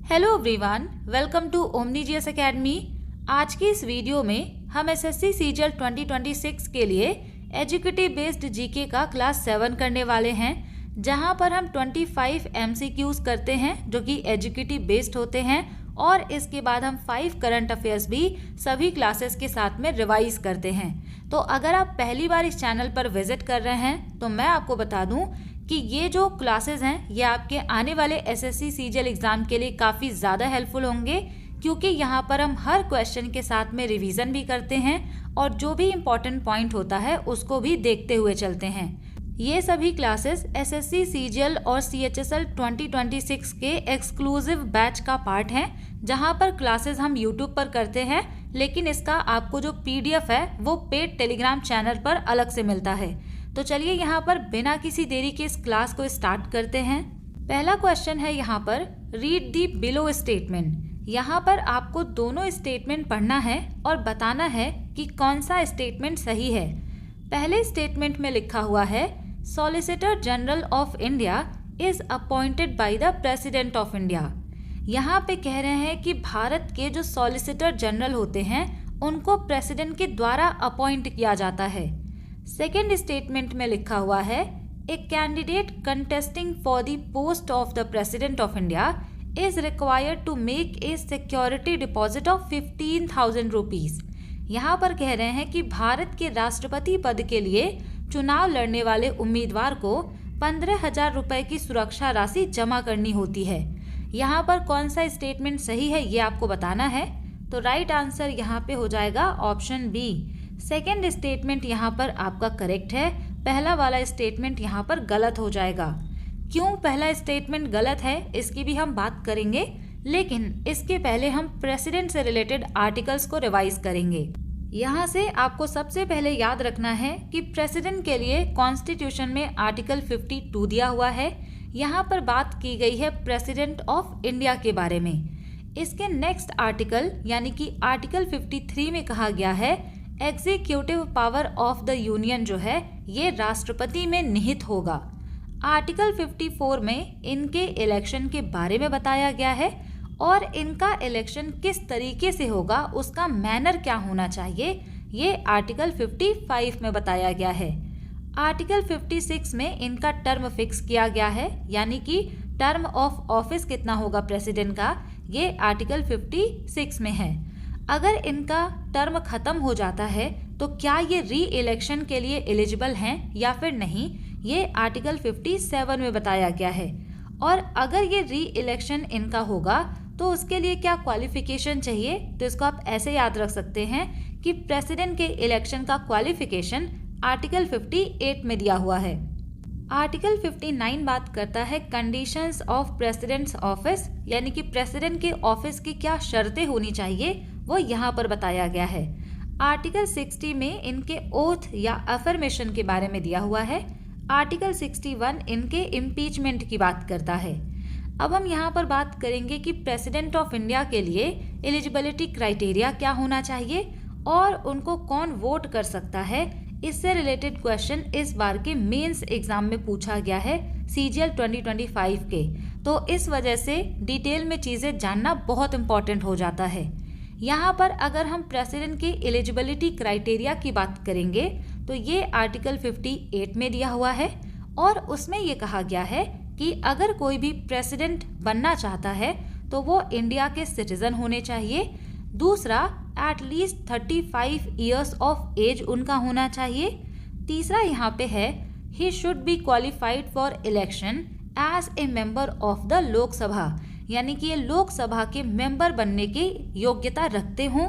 Hello everyone, welcome to OmniGS academy. आज की इस वीडियो में हम एसएससी सीजीएल 2026 के लिए एजुकेटिव बेस्ड जीके का क्लास 7 करने वाले हैं, जहां पर हम 25 एमसीक्यूज करते हैं जो कि एजुकेटिव बेस्ड होते हैं और इसके बाद हम 5 करंट अफेयर्स भी सभी क्लासेस के साथ में रिवाइज करते हैं। तो अगर आप पहली बार इस चैनल पर विजिट कर रहे हैं तो मैं आपको बता दूं कि ये जो क्लासेस हैं ये आपके आने वाले एसएससी सीजीएल एग्जाम के लिए काफ़ी ज़्यादा हेल्पफुल होंगे, क्योंकि यहाँ पर हम हर क्वेश्चन के साथ में रिवीजन भी करते हैं और जो भी इम्पोर्टेंट पॉइंट होता है उसको भी देखते हुए चलते हैं। ये सभी क्लासेस एसएससी सीजीएल और सीएचएसएल 2026 के एक्सक्लूसिव बैच का पार्ट हैं, जहाँ पर क्लासेस हम यूट्यूब पर करते हैं, लेकिन इसका आपको जो पीडीएफ है वो पेड टेलीग्राम चैनल पर अलग से मिलता है। तो चलिए यहाँ पर बिना किसी देरी के इस क्लास को स्टार्ट करते हैं। पहला क्वेश्चन है यहाँ पर, रीड दी बिलो स्टेटमेंट। यहाँ पर आपको दोनों स्टेटमेंट पढ़ना है और बताना है कि कौन सा स्टेटमेंट सही है। पहले स्टेटमेंट में लिखा हुआ है, solicitor general of India is appointed by the president of India. यहाँ पे कह रहे हैं कि भारत के जो सॉलिसिटर जनरल होते हैं उनको प्रेसिडेंट के द्वारा अपॉइंट किया जाता है। सेकेंड स्टेटमेंट में लिखा हुआ है, a candidate contesting for the post of the president of India is required to make a security deposit of 15,000 rupees. यहाँ पर कह रहे हैं कि भारत के राष्ट्रपति पद के लिए चुनाव लड़ने वाले उम्मीदवार को 15,000 रुपए की सुरक्षा राशि जमा करनी होती है। यहाँ पर कौन सा स्टेटमेंट सही है ये आपको बताना है। तो राइट आंसर यहाँ पे हो जाएगा ऑप्शन बी। सेकेंड स्टेटमेंट यहाँ पर आपका करेक्ट है, पहला वाला स्टेटमेंट यहाँ पर गलत हो जाएगा। क्यों पहला स्टेटमेंट गलत है इसकी भी हम बात करेंगे, लेकिन इसके पहले हम प्रेसिडेंट से रिलेटेड आर्टिकल्स को रिवाइज करेंगे। यहाँ से आपको सबसे पहले याद रखना है कि प्रेसिडेंट के लिए कॉन्स्टिट्यूशन में आर्टिकल 52 दिया हुआ है। यहाँ पर बात की गई है प्रेसिडेंट ऑफ इंडिया के बारे में। इसके नेक्स्ट आर्टिकल यानी कि आर्टिकल 53 में कहा गया है, executive power of the union जो है ये राष्ट्रपति में निहित होगा। आर्टिकल 54 में इनके इलेक्शन के बारे में बताया गया है और इनका इलेक्शन किस तरीके से होगा, उसका मैनर क्या होना चाहिए, ये आर्टिकल 55 में बताया गया है। आर्टिकल 56 में इनका टर्म फिक्स किया गया है, यानी कि टर्म ऑफ ऑफिस कितना होगा प्रेसिडेंट का, ये आर्टिकल 56 में है। अगर इनका टर्म खत्म हो जाता है तो क्या ये री इलेक्शन के लिए एलिजिबल हैं या फिर नहीं, ये आर्टिकल 57 में बताया गया है। और अगर ये री इलेक्शन इनका होगा तो उसके लिए क्या क्वालिफिकेशन चाहिए, तो इसको आप ऐसे याद रख सकते हैं कि प्रेसिडेंट के इलेक्शन का क्वालिफिकेशन आर्टिकल 58 में दिया हुआ है। आर्टिकल 59 बात करता है कंडीशंस ऑफ प्रेसिडेंट्स ऑफिस, यानी कि प्रेसिडेंट के ऑफिस की क्या शर्तें होनी चाहिए वो यहाँ पर बताया गया है। आर्टिकल 60 में इनके ओथ या अफर्मेशन के बारे में दिया हुआ है। आर्टिकल 61 इनके इम्पीचमेंट की बात करता है। अब हम यहाँ पर बात करेंगे कि प्रेसिडेंट ऑफ इंडिया के लिए एलिजिबिलिटी क्राइटेरिया क्या होना चाहिए और उनको कौन वोट कर सकता है। इससे रिलेटेड क्वेश्चन इस बार के मेंस एग्जाम में पूछा गया है सीजीएल 2025 के, तो इस वजह से डिटेल में चीज़ें जानना बहुत इम्पॉर्टेंट हो जाता है। यहाँ पर अगर हम प्रेसिडेंट की एलिजिबिलिटी क्राइटेरिया की बात करेंगे तो ये आर्टिकल 58 में दिया हुआ है और उसमें ये कहा गया है कि अगर कोई भी प्रेसिडेंट बनना चाहता है तो वो इंडिया के सिटीजन होने चाहिए। दूसरा, एटलीस्ट 35 ईयर्स ऑफ एज उनका होना चाहिए। तीसरा यहाँ पे है, he should be qualified for election as a member of the Lok Sabha, यानी कि ये लोकसभा के मेंबर बनने की योग्यता रखते हों।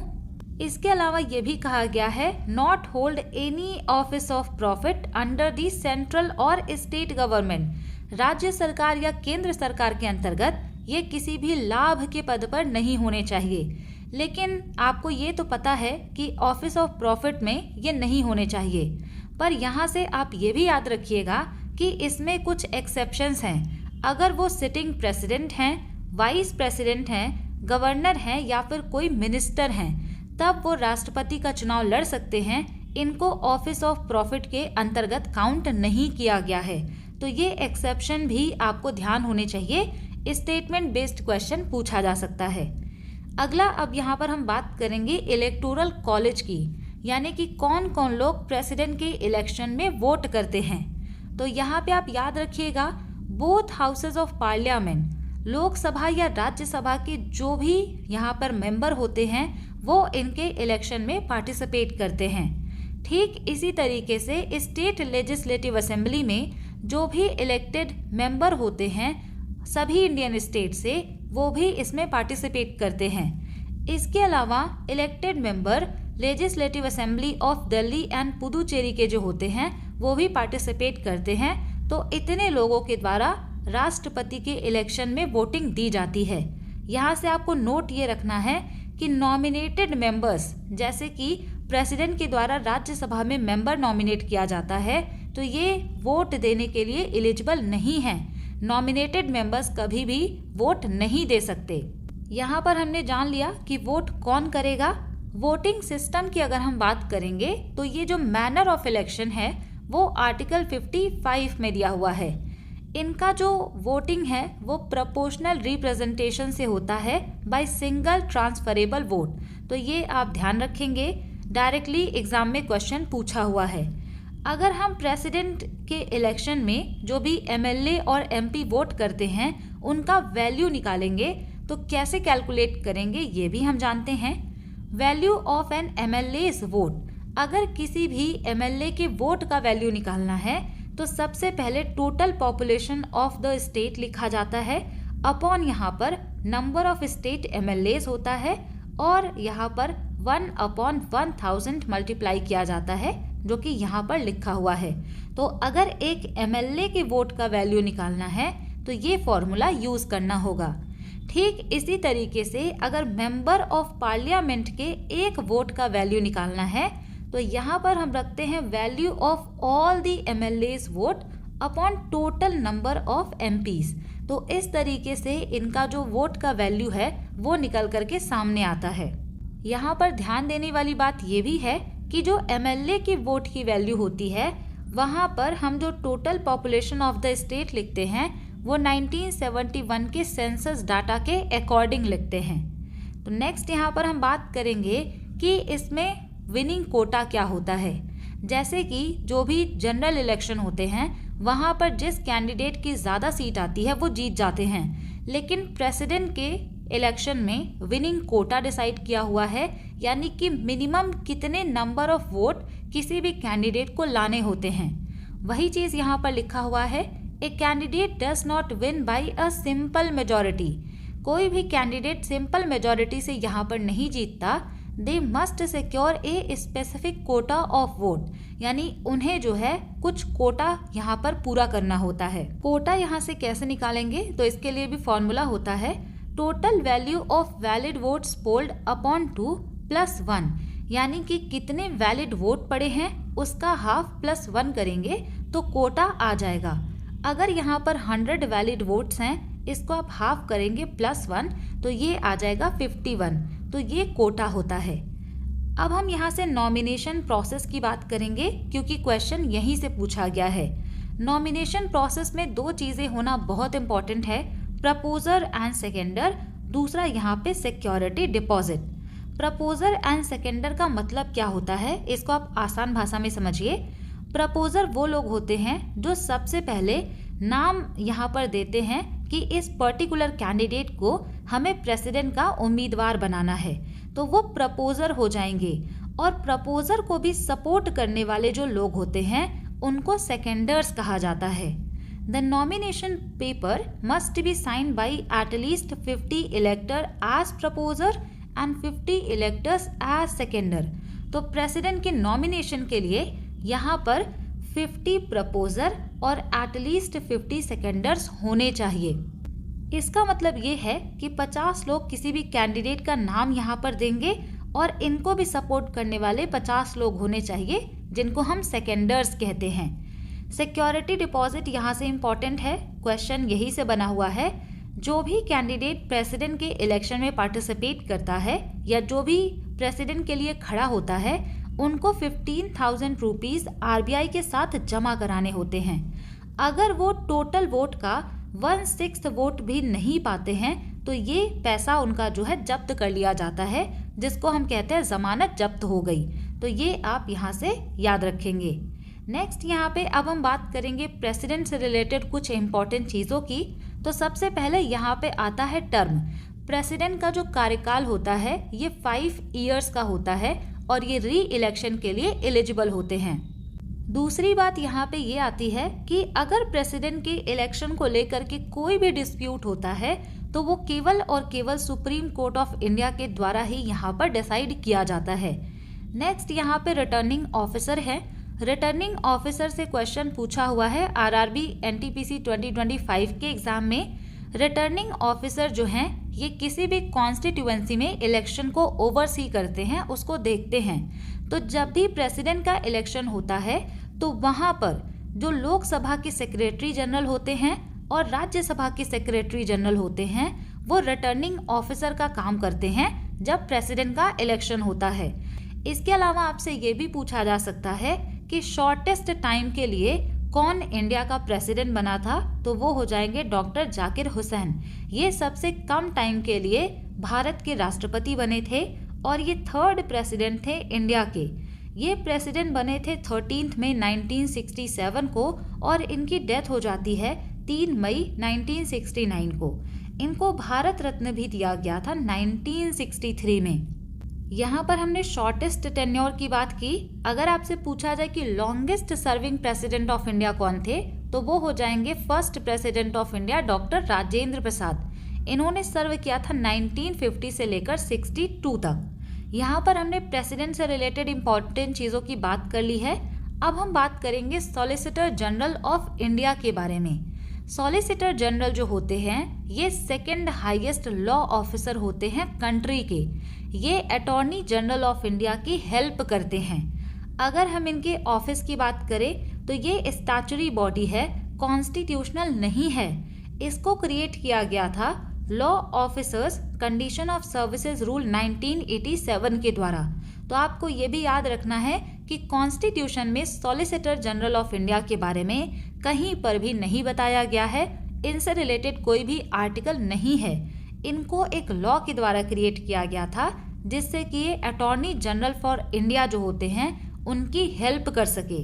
इसके अलावा ये भी कहा गया है, not hold any office of profit under the central और स्टेट गवर्नमेंट, राज्य सरकार या केंद्र सरकार के अंतर्गत ये किसी भी लाभ के पद पर नहीं होने चाहिए। लेकिन आपको ये तो पता है कि ऑफिस ऑफ प्रॉफिट में ये नहीं होने चाहिए, पर यहाँ से आप ये भी याद रखिएगा कि इसमें कुछ एक्सेप्शंस हैं। अगर वो सिटिंग प्रेसिडेंट हैं, वाइस प्रेसिडेंट हैं, गवर्नर हैं या फिर कोई मिनिस्टर हैं, तब वो राष्ट्रपति का चुनाव लड़ सकते हैं। इनको ऑफिस ऑफ प्रॉफिट के अंतर्गत काउंट नहीं किया गया है, तो ये एक्सेप्शन भी आपको ध्यान होने चाहिए। स्टेटमेंट बेस्ड क्वेश्चन पूछा जा सकता है। अगला अब यहाँ पर हम बात करेंगे इलेक्टोरल कॉलेज की, यानी कि कौन कौन लोग प्रेसिडेंट के इलेक्शन में वोट करते हैं। तो यहाँ पे आप याद रखिएगा, both houses of parliament, Lok Sabha या राज्यसभा के जो भी यहाँ पर मेंबर होते हैं वो इनके इलेक्शन में पार्टिसिपेट करते हैं। ठीक इसी तरीके से स्टेट लेजिस्लेटिव असेंबली में जो भी इलेक्टेड मेंबर होते हैं सभी इंडियन स्टेट से, वो भी इसमें पार्टिसिपेट करते हैं। इसके अलावा elected member legislative assembly of Delhi and Puducherry के जो होते हैं वो भी पार्टिसिपेट करते हैं। तो इतने लोगों के द्वारा राष्ट्रपति के इलेक्शन में वोटिंग दी जाती है। यहाँ से आपको नोट ये रखना है कि नॉमिनेटेड मेंबर्स, जैसे कि प्रेसिडेंट के द्वारा राज्यसभा में मेंबर नॉमिनेट किया जाता है, तो ये वोट देने के लिए एलिजिबल नहीं है। नॉमिनेटेड मेंबर्स कभी भी वोट नहीं दे सकते। यहाँ पर हमने जान लिया कि वोट कौन करेगा। वोटिंग सिस्टम की अगर हम बात करेंगे तो ये जो मैनर ऑफ इलेक्शन है वो आर्टिकल 55 में दिया हुआ है। इनका जो वोटिंग है वो प्रोपोर्शनल रिप्रेजेंटेशन से होता है बाय सिंगल ट्रांसफरेबल वोट। तो ये आप ध्यान रखेंगे, डायरेक्टली एग्जाम में क्वेश्चन पूछा हुआ है। अगर हम प्रेसिडेंट के इलेक्शन में जो भी एमएलए और एमपी वोट करते हैं उनका वैल्यू निकालेंगे तो कैसे कैलकुलेट करेंगे ये भी हम जानते हैं। वैल्यू ऑफ एन एमएलए's वोट, अगर किसी भी एमएलए के वोट का वैल्यू निकालना है तो सबसे पहले total population of the state लिखा जाता है अपॉन यहाँ पर नंबर ऑफ स्टेट एमएलए's होता है और यहाँ पर 1/1000 मल्टीप्लाई किया जाता है, जो कि यहाँ पर लिखा हुआ है। तो अगर एक एमएलए के वोट का वैल्यू निकालना है तो ये फॉर्मूला यूज करना होगा। ठीक इसी तरीके से अगर मेंबर ऑफ पार्लियामेंट के एक वोट का वैल्यू निकालना है तो यहाँ पर हम रखते हैं value of all the MLA's vote upon total number of MPs. तो इस तरीके से इनका जो वोट का वैल्यू है वो निकल करके सामने आता है। यहाँ पर ध्यान देने वाली बात ये भी है कि जो एमएलए की वोट की वैल्यू होती है वहाँ पर हम जो total population of the state लिखते हैं वो 1971 के सेंसस डाटा के अकॉर्डिंग लिखते हैं। तो नेक्स्ट यहाँ पर हम बात करेंगे कि इसमें विनिंग कोटा क्या होता है। जैसे कि जो भी जनरल इलेक्शन होते हैं वहाँ पर जिस कैंडिडेट की ज़्यादा सीट आती है वो जीत जाते हैं, लेकिन प्रेसिडेंट के इलेक्शन में विनिंग कोटा डिसाइड किया हुआ है, यानी कि मिनिमम कितने नंबर ऑफ वोट किसी भी कैंडिडेट को लाने होते हैं। वही चीज़ यहाँ पर लिखा हुआ है, a candidate does not win bye a simple majority. कोई भी कैंडिडेट सिंपल मेजॉरिटी से यहाँ पर नहीं जीतता। They must secure a specific Kota of vote, यानी उन्हें जो है कुछ कोटा यहाँ पर पूरा करना होता है। कोटा यहाँ से कैसे निकालेंगे तो इसके लिए भी फॉर्मूला होता है total value of valid votes polled upon 2 + 1, यानी कि कितने वैलिड वोट पड़े हैं उसका हाफ प्लस 1 करेंगे तो कोटा आ जाएगा। अगर यहाँ पर 100 वैलिड वोट्स हैं, इसको आप हाफ करेंगे +1 तो ये आ जाएगा 51, तो ये कोटा होता है। अब हम यहाँ से नॉमिनेशन प्रोसेस की बात करेंगे क्योंकि क्वेश्चन यहीं से पूछा गया है। नॉमिनेशन प्रोसेस में दो चीज़ें होना बहुत इंपॉर्टेंट है, प्रपोजर एंड सेकेंडर, दूसरा यहाँ पे सिक्योरिटी डिपॉजिट। प्रपोजर एंड सेकेंडर का मतलब क्या होता है इसको आप आसान भाषा में समझिए। प्रपोजर वो लोग होते हैं जो सबसे पहले नाम यहाँ पर देते हैं कि इस पर्टिकुलर कैंडिडेट को हमें प्रेसिडेंट का उम्मीदवार बनाना है, तो वो प्रपोजर हो जाएंगे। और प्रपोजर को भी सपोर्ट करने वाले जो लोग होते हैं उनको सेकेंडर्स कहा जाता है। The nomination paper must be sign by at least 50 elector as proposer and 50 electors as seconder. तो प्रेसिडेंट के नॉमिनेशन के लिए यहाँ पर 50 प्रपोजर और एटलीस्ट 50 सेकेंडर्स होने चाहिए। इसका मतलब ये है कि 50 लोग किसी भी कैंडिडेट का नाम यहाँ पर देंगे और इनको भी सपोर्ट करने वाले 50 लोग होने चाहिए जिनको हम सेकेंडर्स कहते हैं। सिक्योरिटी डिपॉजिट यहाँ से इम्पॉर्टेंट है, क्वेश्चन यही से बना हुआ है। जो भी कैंडिडेट प्रेसिडेंट के इलेक्शन में पार्टिसिपेट करता है या जो भी प्रेसिडेंट के लिए खड़ा होता है उनको 15,000 रुपीज़ RBI के साथ जमा कराने होते हैं। अगर वो टोटल वोट का 1/6 वोट भी नहीं पाते हैं तो ये पैसा उनका जो है जब्त कर लिया जाता है, जिसको हम कहते हैं जमानत जब्त हो गई। तो ये आप यहाँ से याद रखेंगे। नेक्स्ट यहाँ पे अब हम बात करेंगे प्रेसिडेंट से रिलेटेड कुछ इंपॉर्टेंट चीज़ों की। तो सबसे पहले यहाँ पे आता है टर्म। प्रेसिडेंट का जो कार्यकाल होता है ये 5 ईयर्स का होता है और ये री इलेक्शन के लिए एलिजिबल होते हैं। दूसरी बात यहाँ पे ये आती है कि अगर प्रेसिडेंट के इलेक्शन को लेकर के कोई भी डिस्प्यूट होता है तो वो केवल और केवल सुप्रीम कोर्ट ऑफ इंडिया के द्वारा ही यहाँ पर डिसाइड किया जाता है। नेक्स्ट यहाँ पे रिटर्निंग ऑफिसर है। रिटर्निंग ऑफिसर से क्वेश्चन पूछा हुआ है आरआरबी एनटीपीसी 2025 के एग्जाम में। रिटर्निंग ऑफिसर जो हैं ये किसी भी कॉन्स्टिट्यूएंसी में इलेक्शन को ओवरसी करते हैं, उसको देखते हैं। तो जब भी प्रेसिडेंट का इलेक्शन होता है तो वहाँ पर जो लोकसभा के सेक्रेटरी जनरल होते हैं और राज्यसभा के सेक्रेटरी जनरल होते हैं वो रिटर्निंग ऑफिसर का काम करते हैं जब प्रेसिडेंट का इलेक्शन होता है। इसके अलावा आपसे ये भी पूछा जा सकता है कि शॉर्टेस्ट टाइम के लिए कौन इंडिया का प्रेसिडेंट बना था, तो वो हो जाएंगे डॉक्टर जाकिर हुसैन। ये सबसे कम टाइम के लिए भारत के राष्ट्रपति बने थे और ये 3rd प्रेसिडेंट थे इंडिया के। ये प्रेसिडेंट बने थे 13 मई 1967 को और इनकी डेथ हो जाती है 3 मई 1969 को। इनको भारत रत्न भी दिया गया था 1963 में। यहाँ पर हमने शॉर्टेस्ट टेन्योर की बात की। अगर आपसे पूछा जाए कि longest serving president of India कौन थे, तो वो हो जाएंगे first president of India doctor Rajendra Prasad. इन्होंने सर्व किया था 1950 से लेकर 62 तक। यहाँ पर हमने प्रेसिडेंट से रिलेटेड इंपॉर्टेंट चीज़ों की बात कर ली है। अब हम बात करेंगे सॉलिसिटर जनरल ऑफ इंडिया के बारे में। सॉलिसिटर जनरल जो होते हैं ये 2nd हाईएस्ट लॉ ऑफिसर होते हैं कंट्री के। ये अटॉर्नी जनरल ऑफ इंडिया की हेल्प करते हैं। अगर हम इनके ऑफिस की बात करें तो ये स्टैच्यूटरी बॉडी है, कॉन्स्टिट्यूशनल नहीं है। इसको क्रिएट किया गया था law officers condition of services rule 1987 के द्वारा। तो आपको ये भी याद रखना है कि कॉन्स्टिट्यूशन में सॉलिसिटर जनरल ऑफ इंडिया के बारे में कहीं पर भी नहीं बताया गया है। इनसे रिलेटेड कोई भी आर्टिकल नहीं है। इनको एक लॉ के द्वारा क्रिएट किया गया था जिससे कि ये अटॉर्नी जनरल फॉर इंडिया जो होते हैं उनकी हेल्प कर सके।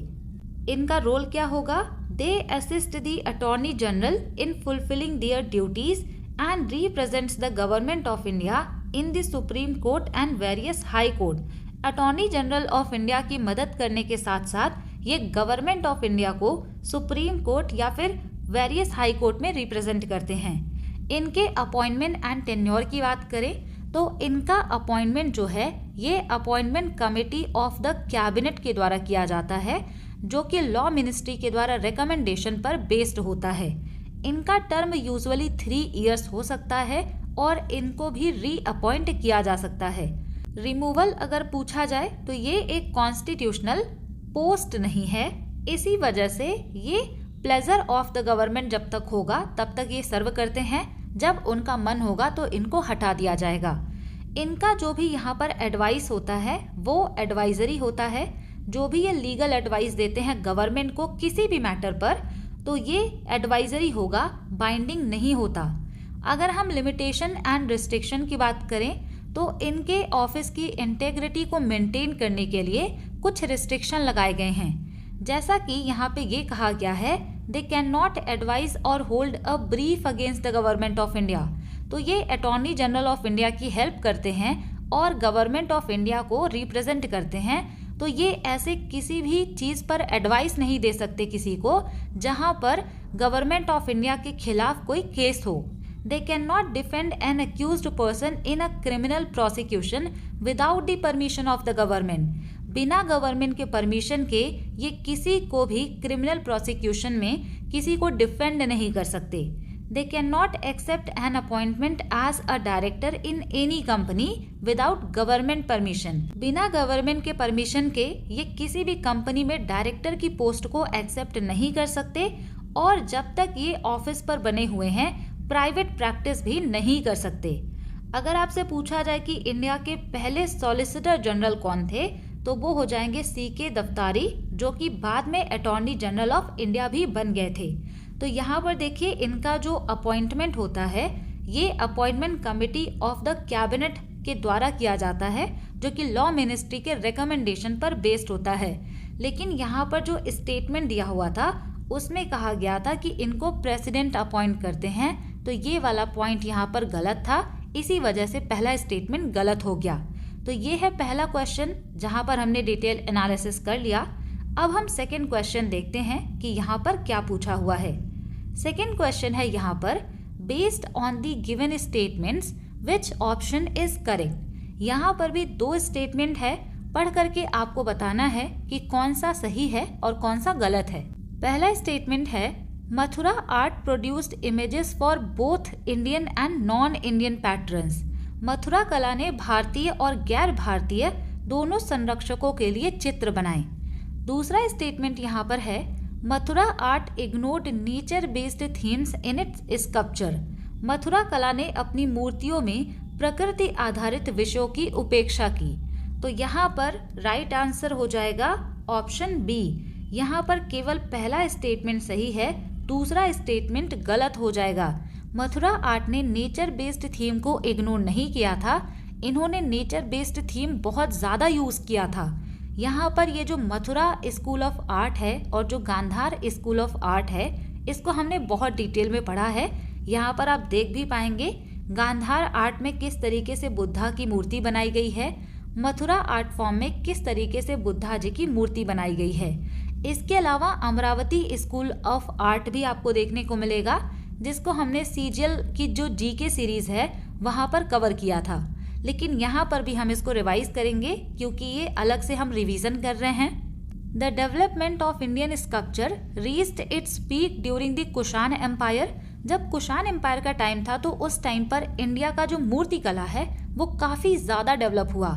इनका रोल क्या होगा? They assist the attorney general in fulfilling their duties and represents the government of India in the Supreme Court and various High Court। Attorney general of India की मदद करने के साथ साथ ये गवर्नमेंट ऑफ इंडिया को सुप्रीम कोर्ट या फिर वेरियस हाई कोर्ट में रिप्रेजेंट करते हैं। इनके अपॉइंटमेंट एंड टेन्योर की बात करें तो इनका अपॉइंटमेंट जो है ये appointment committee of the cabinet के द्वारा किया जाता है, जो कि लॉ मिनिस्ट्री के द्वारा रिकमेंडेशन पर बेस्ड होता है। इनका टर्म यूजुअली 3 इयर्स हो सकता है और इनको भी रीअपॉइंट किया जा सकता है। रिमूवल अगर पूछा जाए तो ये एक कॉन्स्टिट्यूशनल पोस्ट नहीं है, इसी वजह से ये प्लेजर ऑफ द गवर्नमेंट जब तक होगा तब तक ये सर्व करते हैं। जब उनका मन होगा तो इनको हटा दिया जाएगा। इनका जो भी यहाँ पर एडवाइस होता है वो एडवाइजरी होता है। जो भी ये लीगल एडवाइस देते हैं गवर्नमेंट को किसी भी मैटर पर, तो ये एडवाइजरी होगा, बाइंडिंग नहीं होता। अगर हम लिमिटेशन एंड रिस्ट्रिक्शन की बात करें तो इनके ऑफिस की इंटेग्रिटी को मेंटेन करने के लिए कुछ रिस्ट्रिक्शन लगाए गए हैं। जैसा कि यहाँ पे ये कहा गया है, दे कैन नॉट एडवाइज और hold a brief against the government of India. तो ये अटॉर्नी जनरल ऑफ इंडिया की हेल्प करते हैं और गवर्नमेंट ऑफ इंडिया को रिप्रेजेंट करते हैं। तो ये ऐसे किसी भी चीज़ पर एडवाइस नहीं दे सकते किसी को जहाँ पर गवर्नमेंट ऑफ इंडिया के खिलाफ कोई केस हो। They can not defend an accused person in a criminal prosecution without the permission of the government. बिना गवर्नमेंट के परमिशन के ये किसी को भी क्रिमिनल प्रोसिक्यूशन में किसी को डिफेंड नहीं कर सकते। They cannot accept an appointment as a director in any company without government permission। बिना गवर्नमेंट के परमिशन के ये किसी भी कंपनी में डायरेक्टर की पोस्ट को एक्सेप्ट नहीं कर सकते और जब तक ये ऑफिस पर बने हुए हैं प्राइवेट प्रैक्टिस भी नहीं कर सकते। अगर आपसे पूछा जाए कि इंडिया के पहले सॉलिसिटर जनरल कौन थे तो वो हो जाएंगे CK दफ्तारी, जो कि बाद में अटॉर्नी जनरल ऑफ इंडिया भी बन गए थे। तो यहाँ पर देखिए इनका जो अपॉइंटमेंट होता है ये appointment committee of the cabinet के द्वारा किया जाता है, जो कि लॉ मिनिस्ट्री के रिकमेंडेशन पर बेस्ड होता है। लेकिन यहाँ पर जो स्टेटमेंट दिया हुआ था उसमें कहा गया था कि इनको प्रेसिडेंट अपॉइंट करते हैं, तो ये वाला पॉइंट यहाँ पर गलत था, इसी वजह से पहला स्टेटमेंट गलत हो गया। तो ये है पहला क्वेश्चन जहाँ पर हमने डिटेल एनालिसिस कर लिया। अब हम सेकेंड क्वेश्चन देखते हैं कि यहाँ पर क्या पूछा हुआ है। सेकेंड क्वेश्चन है यहाँ पर, based on the given statements which option is correct. यहाँ पर भी दो स्टेटमेंट है, पढ़ करके आपको बताना है कि कौन सा सही है और कौन सा गलत है। पहला स्टेटमेंट है, Mathura art produced images for both Indian and non Indian patterns. Mathura कला ने भारतीय और गैर भारतीय दोनों संरक्षकों के लिए चित्र बनाए। दूसरा स्टेटमेंट यहाँ पर है, Mathura art ignored nature based themes in its sculpture. Mathura कला ने अपनी मूर्तियों में प्रकृति आधारित विषयों की उपेक्षा की। तो यहाँ पर राइट आंसर हो जाएगा ऑप्शन बी। यहाँ पर केवल पहला स्टेटमेंट सही है, दूसरा स्टेटमेंट गलत हो जाएगा। मथुरा आर्ट ने नेचर बेस्ड थीम को इग्नोर नहीं किया था, इन्होंने नेचर बेस्ड थीम बहुत ज़्यादा यूज़ किया था। यहाँ पर ये जो मथुरा स्कूल ऑफ आर्ट है और जो गांधार स्कूल ऑफ आर्ट है, इसको हमने बहुत डिटेल में पढ़ा है। यहाँ पर आप देख भी पाएंगे गांधार आर्ट में किस तरीके से बुद्धा की मूर्ति बनाई गई है, मथुरा आर्ट फॉर्म में किस तरीके से बुद्धा जी की मूर्ति बनाई गई है। इसके अलावा अमरावती स्कूल ऑफ आर्ट भी आपको देखने को मिलेगा, जिसको हमने सीजीएल की जो जीके सीरीज है वहाँ पर कवर किया था। लेकिन यहाँ पर भी हम इसको रिवाइज करेंगे क्योंकि ये अलग से हम रिवीजन कर रहे हैं। The development of Indian sculpture reached its peak during the Kushan empire. जब कुषाण एम्पायर का टाइम था तो उस टाइम पर इंडिया का जो मूर्ति कला है वो काफ़ी ज़्यादा डेवलप हुआ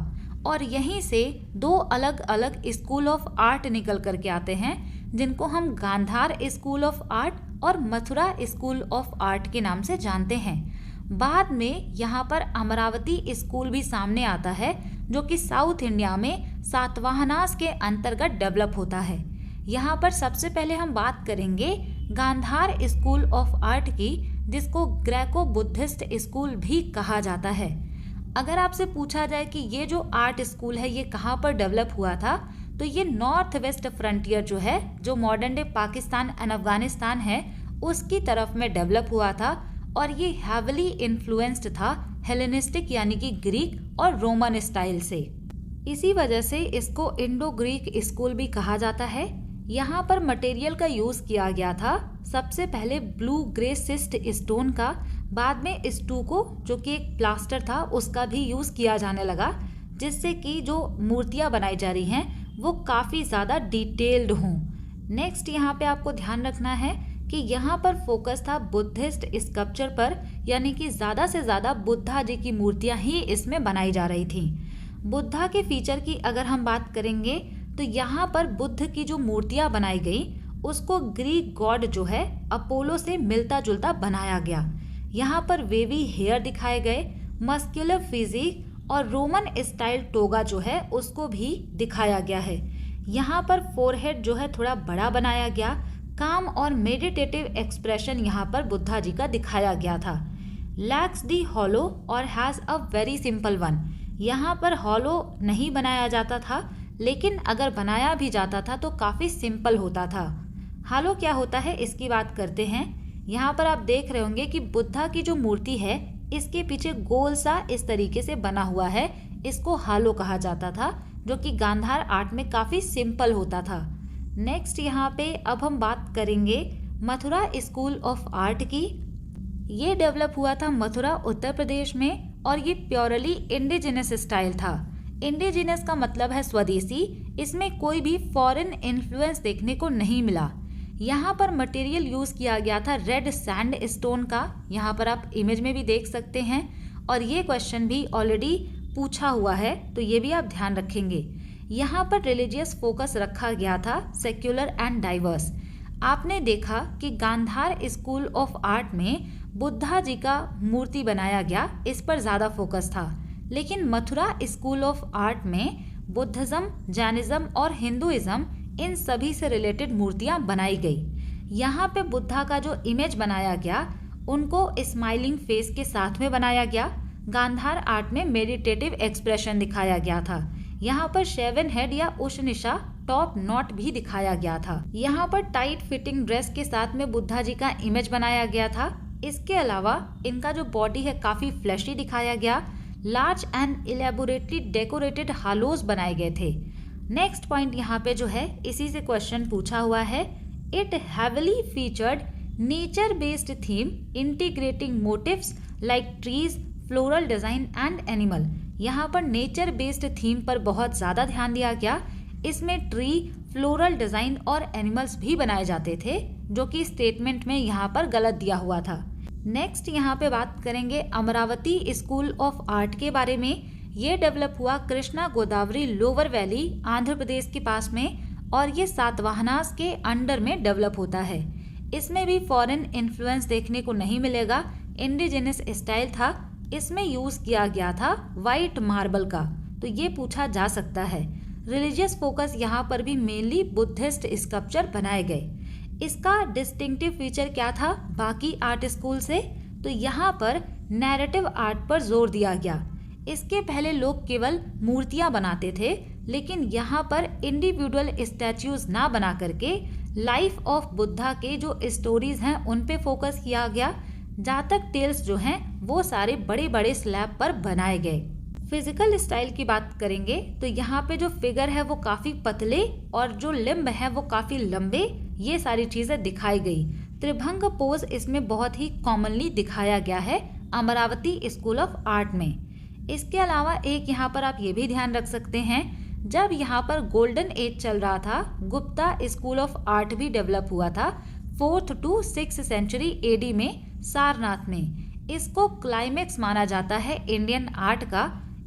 और यहीं से दो अलग अलग स्कूल ऑफ आर्ट निकल करके आते हैं, जिनको हम गांधार स्कूल ऑफ आर्ट और मथुरा स्कूल ऑफ आर्ट के नाम से जानते हैं। बाद में यहाँ पर अमरावती स्कूल भी सामने आता है, जो कि साउथ इंडिया में सातवाहनास के अंतर्गत डेवलप होता है। यहाँ पर सबसे पहले हम बात करेंगे गांधार स्कूल ऑफ आर्ट की, जिसको ग्रेको बुद्धिस्ट स्कूल भी कहा जाता है। अगर आपसे पूछा जाए कि ये जो आर्ट स्कूल है ये कहाँ पर डेवलप हुआ था, तो ये नॉर्थ वेस्ट फ्रंटियर जो है, जो modern day Pakistan and Afghanistan है, उसकी तरफ में डेवलप हुआ था और ये हैविली इन्फ्लुएंस्ड था हेलेनिस्टिक यानी कि ग्रीक और रोमन स्टाइल से। इसी वजह से इसको इंडो ग्रीक स्कूल भी कहा जाता है। यहाँ पर मटेरियल का यूज़ किया गया था सबसे पहले ब्लू ग्रे सिस्ट स्टोन का, बाद में स्टूको जो कि एक प्लास्टर था उसका भी यूज़ किया जाने लगा, जिससे कि जो मूर्तियाँ बनाई जा रही हैं वो काफ़ी ज़्यादा डिटेल्ड हों। नेक्स्ट यहाँ पे आपको ध्यान रखना है कि यहाँ पर फोकस था बुद्धिस्ट स्कल्पचर पर, यानी कि ज़्यादा से ज़्यादा बुद्धा जी की मूर्तियाँ ही इसमें बनाई जा रही थी। बुद्धा के फीचर की अगर हम बात करेंगे तो यहाँ पर बुद्ध की जो मूर्तियाँ बनाई गई उसको ग्रीक गॉड जो है अपोलो से मिलता जुलता बनाया गया। यहाँ पर वेवी हेयर दिखाए गए, मस्कुलर फिजिक और रोमन स्टाइल टोगा जो है उसको भी दिखाया गया है। यहाँ पर फोरहेड जो है थोड़ा बड़ा बनाया गया, काम और मेडिटेटिव एक्सप्रेशन यहाँ पर बुद्धा जी का दिखाया गया था। लैक्स दी हॉलो और has a very simple one. यहाँ पर हॉलो नहीं बनाया जाता था, लेकिन अगर बनाया भी जाता था तो काफ़ी सिंपल होता था। हालो क्या होता है इसकी बात करते हैं। यहाँ पर आप देख रहे होंगे कि बुद्धा की जो मूर्ति है इसके पीछे गोल सा इस तरीके से बना हुआ है, इसको हालो कहा जाता था, जो कि गांधार आर्ट में काफ़ी सिंपल होता था। नेक्स्ट यहाँ पे अब हम बात करेंगे मथुरा स्कूल ऑफ आर्ट की। ये डेवलप हुआ था मथुरा उत्तर प्रदेश में और ये प्योरली इंडिजिनस स्टाइल था। इंडिजिनस का मतलब है स्वदेशी, इसमें कोई भी फॉरेन इन्फ्लुएंस देखने को नहीं मिला। यहाँ पर मटेरियल यूज़ किया गया था रेड सैंड स्टोन का, यहाँ पर आप इमेज में भी देख सकते हैं, और ये क्वेश्चन भी ऑलरेडी पूछा हुआ है तो ये भी आप ध्यान रखेंगे। यहाँ पर रिलीजियस फोकस रखा गया था, सेक्युलर एंड डाइवर्स। आपने देखा कि गांधार स्कूल ऑफ आर्ट में बुद्धा जी का मूर्ति बनाया गया, इस पर ज़्यादा फोकस था, लेकिन मथुरा स्कूल ऑफ आर्ट में बुद्धिज़्म, जैनिज़्म और हिंदुइज़्म इन सभी से रिलेटेड मूर्तियाँ बनाई गई। यहाँ पे बुद्धा का जो इमेज बनाया गया उनको स्माइलिंग फेस के साथ में बनाया गया। गांधार आर्ट में मेडिटेटिव एक्सप्रेशन दिखाया गया था। यहाँ पर शेवन हेड या उशनिशा टॉप नॉट भी दिखाया गया था। यहाँ पर टाइट फिटिंग ड्रेस के साथ में बुद्धा जी का इमेज बनाया गया था। इसके अलावा इनका जो बॉडी है काफी फ्लैशी दिखाया गया। लार्ज एंड इलेबोरेटली डेकोरेटेड हालोज बनाए गए थे। नेक्स्ट पॉइंट यहाँ पे जो है इसी से क्वेश्चन पूछा हुआ है। It heavily featured nature based theme integrating motifs like trees, floral design and animal. यहाँ पर नेचर बेस्ड थीम पर बहुत ज़्यादा ध्यान दिया गया। इसमें ट्री, फ्लोरल डिजाइन और एनिमल्स भी बनाए जाते थे, जो कि स्टेटमेंट में यहाँ पर गलत दिया हुआ था। नेक्स्ट यहाँ पे बात करेंगे अमरावती स्कूल ऑफ आर्ट के बारे में। ये डेवलप हुआ कृष्णा गोदावरी लोअर वैली आंध्र प्रदेश के पास में और ये सातवाहनास के अंडर में डेवलप होता है। इसमें भी फॉरेन इन्फ्लुएंस देखने को नहीं मिलेगा, इंडिजिनस स्टाइल था। इसमें यूज किया गया था वाइट मार्बल का, तो ये पूछा जा सकता है। रिलीजियस फोकस यहाँ पर भी मेनली बुद्धिस्ट स्कल्पचर बनाए गए। इसका डिस्टिंक्टिव फीचर क्या था बाकी आर्ट स्कूल से, तो यहाँ पर नैरेटिव आर्ट पर जोर दिया गया। इसके पहले लोग केवल मूर्तियां बनाते थे, लेकिन यहाँ पर इंडिविजुअल स्टैच्यूज ना बना करके लाइफ ऑफ बुद्धा के जो स्टोरीज हैं उन पे फोकस किया गया। जातक टेल्स जो हैं वो सारे बड़े बड़े स्लैब पर बनाए गए। फिजिकल स्टाइल की बात करेंगे तो यहाँ पे जो फिगर है वो काफी पतले और जो लिम्ब है वो काफी लंबे, ये सारी चीजें दिखाई गई। त्रिभंग पोज इसमें बहुत ही कॉमनली दिखाया गया है अमरावती स्कूल ऑफ आर्ट में। इसके अलावा एक यहाँ पर आप ये भी ध्यान रख सकते हैं, जब यहाँ पर गोल्डन एज चल रहा था, गुप्ता स्कूल ऑफ आर्ट भी डेवलप हुआ था 4th to 6th century AD में सारनाथ में। इसको क्लाइमेक्स माना जाता है इंडियन आर्ट का।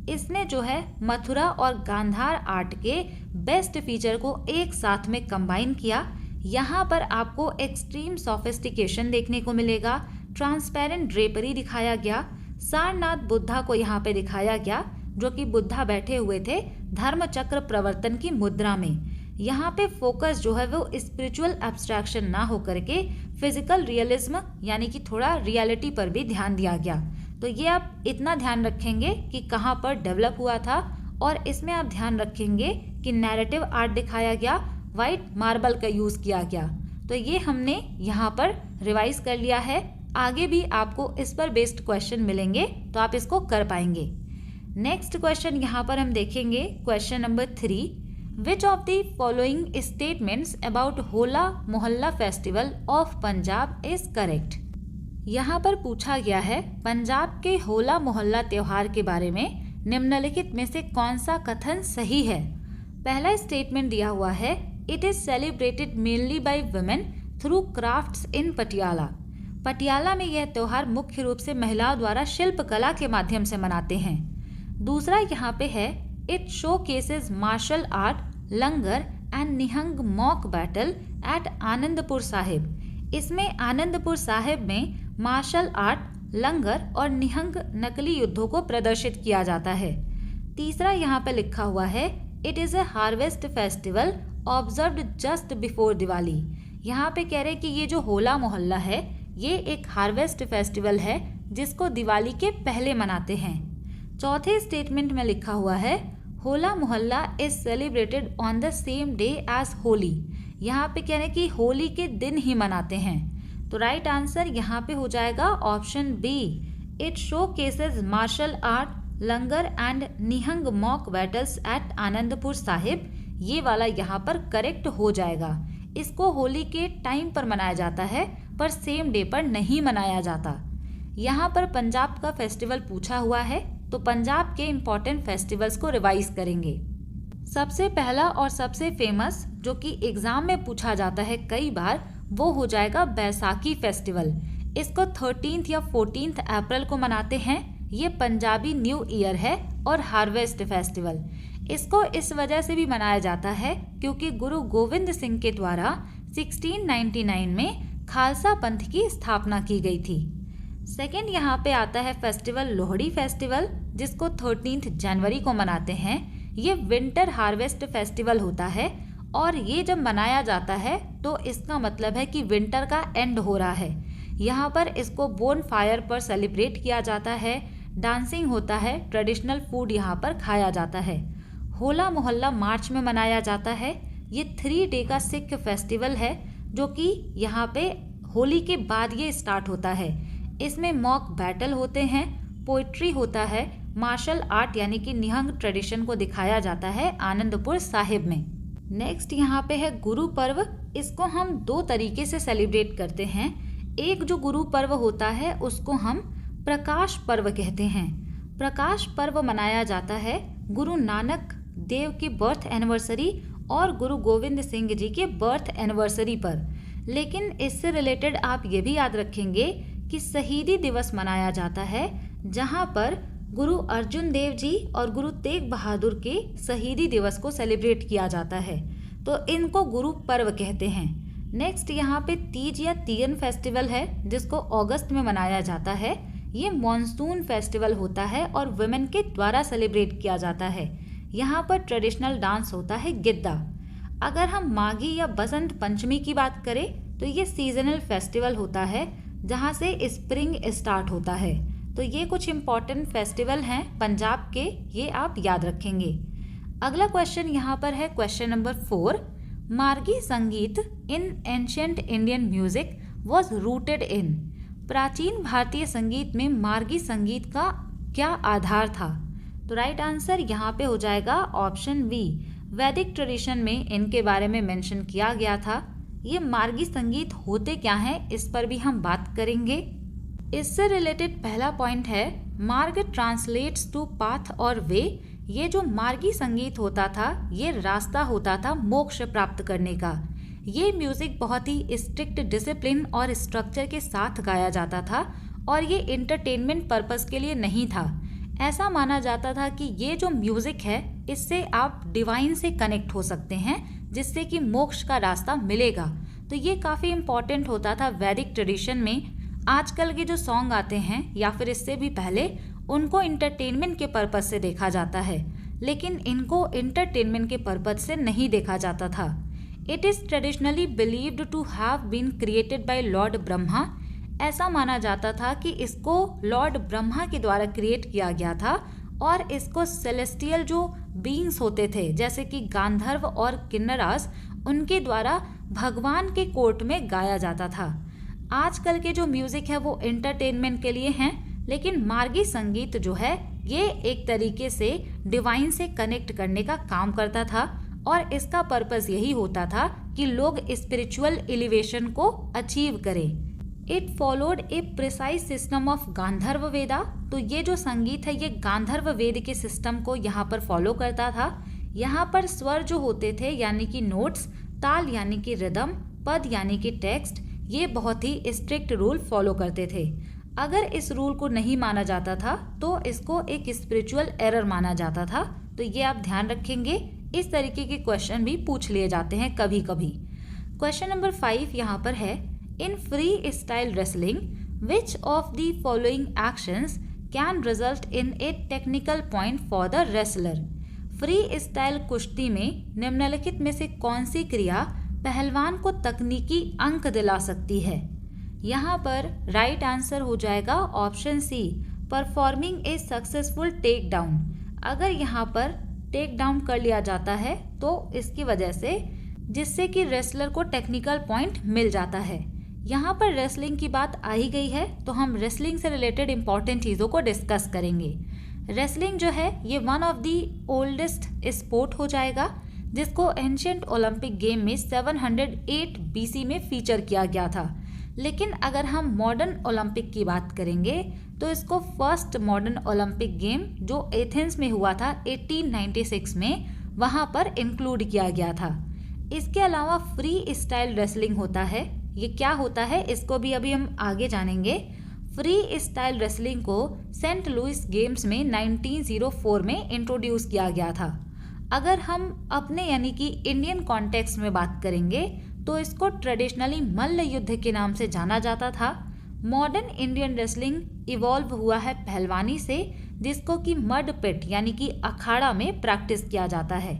इसने जो है मथुरा और गांधार आर्ट के बेस्ट फीचर को एक साथ में कंबाइन किया। यहाँ पर आपको एक्सट्रीम सोफिस्टिकेशन देखने को मिलेगा। ट्रांसपेरेंट ड्रेपरी दिखाया गया। सारनाथ बुद्धा को यहाँ पे दिखाया गया, जो कि बुद्धा बैठे हुए थे धर्म चक्र प्रवर्तन की मुद्रा में। यहाँ पे फोकस जो है वो स्पिरिचुअल एब्स्ट्रैक्शन ना हो करके फिजिकल रियलिज्म यानी कि थोड़ा रियलिटी पर भी ध्यान दिया गया। तो ये आप इतना ध्यान रखेंगे कि कहाँ पर डेवलप हुआ था, और इसमें आप ध्यान रखेंगे कि नैरेटिव आर्ट दिखाया गया, वाइट मार्बल का यूज किया गया। तो ये हमने यहाँ पर रिवाइज कर लिया है। आगे भी आपको इस पर बेस्ड क्वेश्चन मिलेंगे तो आप इसको कर पाएंगे। नेक्स्ट क्वेश्चन यहाँ पर हम देखेंगे question number 3। Which of the following statements about होला मोहल्ला festival of Punjab is correct? यहाँ पर पूछा गया है पंजाब के होला मोहल्ला त्योहार के बारे में निम्नलिखित में से कौन सा कथन सही है। पहला स्टेटमेंट दिया हुआ है, it is celebrated mainly by women through crafts in Patiala. Patiala में यह त्योहार मुख्य रूप से महिलाओं द्वारा शिल्प कला के माध्यम से मनाते हैं। दूसरा यहाँ पे है, it showcases martial art, langar and Nihang mock battle at Anandpur Sahib. इसमें आनंदपुर साहिब में मार्शल आर्ट, लंगर और निहंग नकली युद्धों को प्रदर्शित किया जाता है। तीसरा यहाँ पे लिखा हुआ है, it is a harvest festival observed just before Diwali. यहाँ पे कह रहे कि ये जो होला मोहल्ला है ये एक हार्वेस्ट फेस्टिवल है जिसको दिवाली के पहले मनाते हैं। चौथे स्टेटमेंट में लिखा हुआ है, Hola Mohalla is celebrated on the same day as Holi. यहाँ पे कह रहे हैं कि होली के दिन ही मनाते हैं। तो राइट आंसर यहाँ पे हो जाएगा option B, it showcases martial art, langar and Nihang mock battles at Anandpur Sahib. ये वाला यहाँ पर करेक्ट हो जाएगा। इसको होली के टाइम पर मनाया जाता है पर सेम डे पर नहीं मनाया जाता। यहाँ पर पंजाब का फेस्टिवल पूछा हुआ है तो पंजाब के इम्पोर्टेंट फेस्टिवल्स को रिवाइज करेंगे। सबसे पहला और सबसे फेमस जो कि एग्जाम में पूछा जाता है कई बार, वो हो जाएगा बैसाखी फेस्टिवल। इसको 13 या 14 अप्रैल को मनाते हैं। ये पंजाबी न्यू ईयर है और हार्वेस्ट फेस्टिवल। इसको इस वजह से भी मनाया जाता है क्योंकि गुरु गोविंद सिंह के द्वारा 1699 में खालसा पंथ की स्थापना की गई थी। सेकेंड यहाँ पे आता है फेस्टिवल लोहड़ी फेस्टिवल, जिसको 13 जनवरी को मनाते हैं। ये विंटर हार्वेस्ट फेस्टिवल होता है और ये जब मनाया जाता है तो इसका मतलब है कि विंटर का एंड हो रहा है। यहाँ पर इसको बोन फायर पर सेलिब्रेट किया जाता है, डांसिंग होता है, ट्रेडिशनल फूड यहाँ पर खाया जाता है। होला मोहल्ला मार्च में मनाया जाता है। ये 3 डे का सिख फेस्टिवल है जो कि यहाँ पे होली के बाद ये स्टार्ट होता है। इसमें मॉक बैटल होते हैं, पोइट्री होता है, मार्शल आर्ट यानी कि निहंग ट्रेडिशन को दिखाया जाता है आनंदपुर साहिब में। नेक्स्ट यहाँ पे है गुरु पर्व। इसको हम 2 तरीके से सेलिब्रेट करते हैं। एक जो गुरु पर्व होता है उसको हम प्रकाश पर्व कहते हैं। प्रकाश पर्व मनाया जाता है गुरु नानक देव की बर्थ एनिवर्सरी और गुरु गोविंद सिंह जी के बर्थ एनिवर्सरी पर। लेकिन इससे रिलेटेड आप ये भी याद रखेंगे कि शहीदी दिवस मनाया जाता है, जहाँ पर गुरु अर्जुन देव जी और गुरु तेग बहादुर के शहीदी दिवस को सेलिब्रेट किया जाता है, तो इनको गुरु पर्व कहते हैं। नेक्स्ट यहाँ पे तीज या तीयन फेस्टिवल है जिसको अगस्त में मनाया जाता है। ये मॉनसून फेस्टिवल होता है और वुमेन के द्वारा सेलिब्रेट किया जाता है। यहाँ पर ट्रेडिशनल डांस होता है गिद्दा। अगर हम माघी या बसंत पंचमी की बात करें तो ये सीजनल फेस्टिवल होता है जहाँ से स्प्रिंग स्टार्ट होता है। तो ये कुछ इम्पॉर्टेंट फेस्टिवल हैं पंजाब के, ये आप याद रखेंगे। अगला क्वेश्चन यहाँ पर है क्वेश्चन नंबर 4। मार्गी संगीत in ancient Indian music was rooted in. प्राचीन भारतीय संगीत में मार्गी संगीत का क्या आधार था? तो राइट आंसर यहाँ पे हो जाएगा ऑप्शन बी। वैदिक ट्रेडिशन में इनके बारे में मेंशन किया गया था। ये मार्गी संगीत होते क्या हैं, इस पर भी हम बात करेंगे। इससे रिलेटेड पहला पॉइंट है मार्ग ट्रांसलेट्स टू पाथ और वे। ये जो मार्गी संगीत होता था ये रास्ता होता था मोक्ष प्राप्त करने का। ये म्यूजिक बहुत ही स्ट्रिक्ट डिसिप्लिन और स्ट्रक्चर के साथ गाया जाता था और ये इंटरटेनमेंट पर्पस के लिए नहीं था। ऐसा माना जाता था कि ये जो म्यूजिक है इससे आप डिवाइन से कनेक्ट हो सकते हैं, जिससे कि मोक्ष का रास्ता मिलेगा। तो ये काफ़ी इम्पॉर्टेंट होता था वैदिक ट्रेडिशन में। आजकल के जो सॉन्ग आते हैं या फिर इससे भी पहले, उनको इंटरटेनमेंट के पर्पज से देखा जाता है, लेकिन इनको इंटरटेनमेंट के पर्पज से नहीं देखा जाता था। It is traditionally believed to have been created by lord Brahma. ऐसा माना जाता था कि इसको लॉर्ड ब्रह्मा के द्वारा क्रिएट किया गया था और इसको सेलेस्टियल जो बीइंग्स होते थे जैसे कि गांधर्व और किन्नरास, उनके द्वारा भगवान के कोर्ट में गाया जाता था। आजकल के जो म्यूजिक है वो एंटरटेनमेंट के लिए हैं, लेकिन मार्गी संगीत जो है ये एक तरीके से डिवाइन से कनेक्ट करने का काम करता था और इसका पर्पस यही होता था कि लोग स्पिरिचुअल एलिवेशन को अचीव करें। It followed a precise system of Gandharva Veda. तो ये जो संगीत है ये गांधर्व वेद के सिस्टम को यहाँ पर फॉलो करता था। यहाँ पर स्वर जो होते थे यानी कि नोट्स, ताल यानी कि रिदम, पद यानी कि टेक्स्ट, ये बहुत ही स्ट्रिक्ट रूल फॉलो करते थे। अगर इस रूल को नहीं माना जाता था तो इसको एक स्पिरिचुअल एरर माना जाता था। तो ये आप ध्यान रखेंगे, इस तरीके के क्वेश्चन भी पूछ लिए जाते हैं कभी कभी। क्वेश्चन नंबर 5 यहाँ पर है in free style wrestling which of the following actions can result in a technical point for the wrestler. Free style कुश्ती में निम्नलिखित में से कौन सी क्रिया पहलवान को तकनीकी अंक दिला सकती है? यहाँ पर राइट आंसर हो जाएगा option C, performing a successful take down. अगर यहाँ पर टेक डाउन कर लिया जाता है तो इसकी वजह से जिससे कि रेसलर को टेक्निकल पॉइंट मिल जाता है। यहाँ पर रेसलिंग की बात आ ही गई है तो हम रेसलिंग से रिलेटेड इंपॉर्टेंट चीज़ों को डिस्कस करेंगे। रेसलिंग जो है ये one of the oldest sport हो जाएगा, जिसको एंशिएंट ओलंपिक गेम में 708 BC में फीचर किया गया था। लेकिन अगर हम मॉडर्न ओलंपिक की बात करेंगे तो इसको फर्स्ट मॉडर्न ओलंपिक गेम जो एथेंस में हुआ था 1896 में, वहाँ पर इंक्लूड किया गया था। इसके अलावा फ्री स्टाइल रेसलिंग होता है। ये क्या होता है इसको भी अभी हम आगे जानेंगे। फ्री स्टाइल रेसलिंग को सेंट लुइस गेम्स में 1904 में इंट्रोड्यूस किया गया था। अगर हम अपने यानी कि इंडियन कॉन्टेक्स्ट में बात करेंगे तो इसको ट्रेडिशनली मल्ल युद्ध के नाम से जाना जाता था। मॉडर्न इंडियन रेसलिंग इवॉल्व हुआ है पहलवानी से, जिसको कि मड पिट यानी कि अखाड़ा में प्रैक्टिस किया जाता है।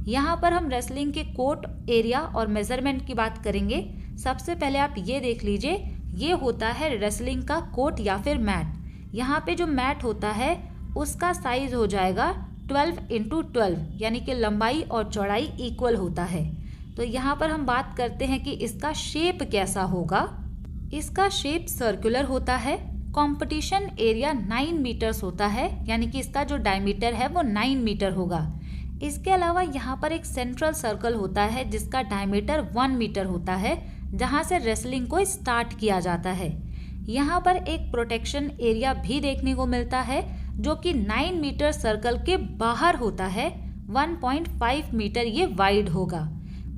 यहाँ पर हम रेसलिंग के कोर्ट एरिया और मेजरमेंट की बात करेंगे। सबसे पहले आप ये देख लीजिए, ये होता है रेसलिंग का कोर्ट या फिर मैट। यहाँ पे जो मैट होता है उसका साइज हो जाएगा 12x12, यानी कि लंबाई और चौड़ाई इक्वल होता है। तो यहाँ पर हम बात करते हैं कि इसका शेप कैसा होगा। इसका शेप सर्कुलर होता है। कंपटीशन एरिया 9 मीटर्स होता है, यानी कि इसका जो डायमीटर है वो 9 मीटर होगा। इसके अलावा यहाँ पर एक सेंट्रल सर्कल होता है जिसका डायमीटर 1 मीटर होता है, जहाँ से रेसलिंग को स्टार्ट किया जाता है। यहाँ पर एक प्रोटेक्शन एरिया भी देखने को मिलता है जो कि 9 मीटर सर्कल के बाहर होता है। 1.5 मीटर ये वाइड होगा।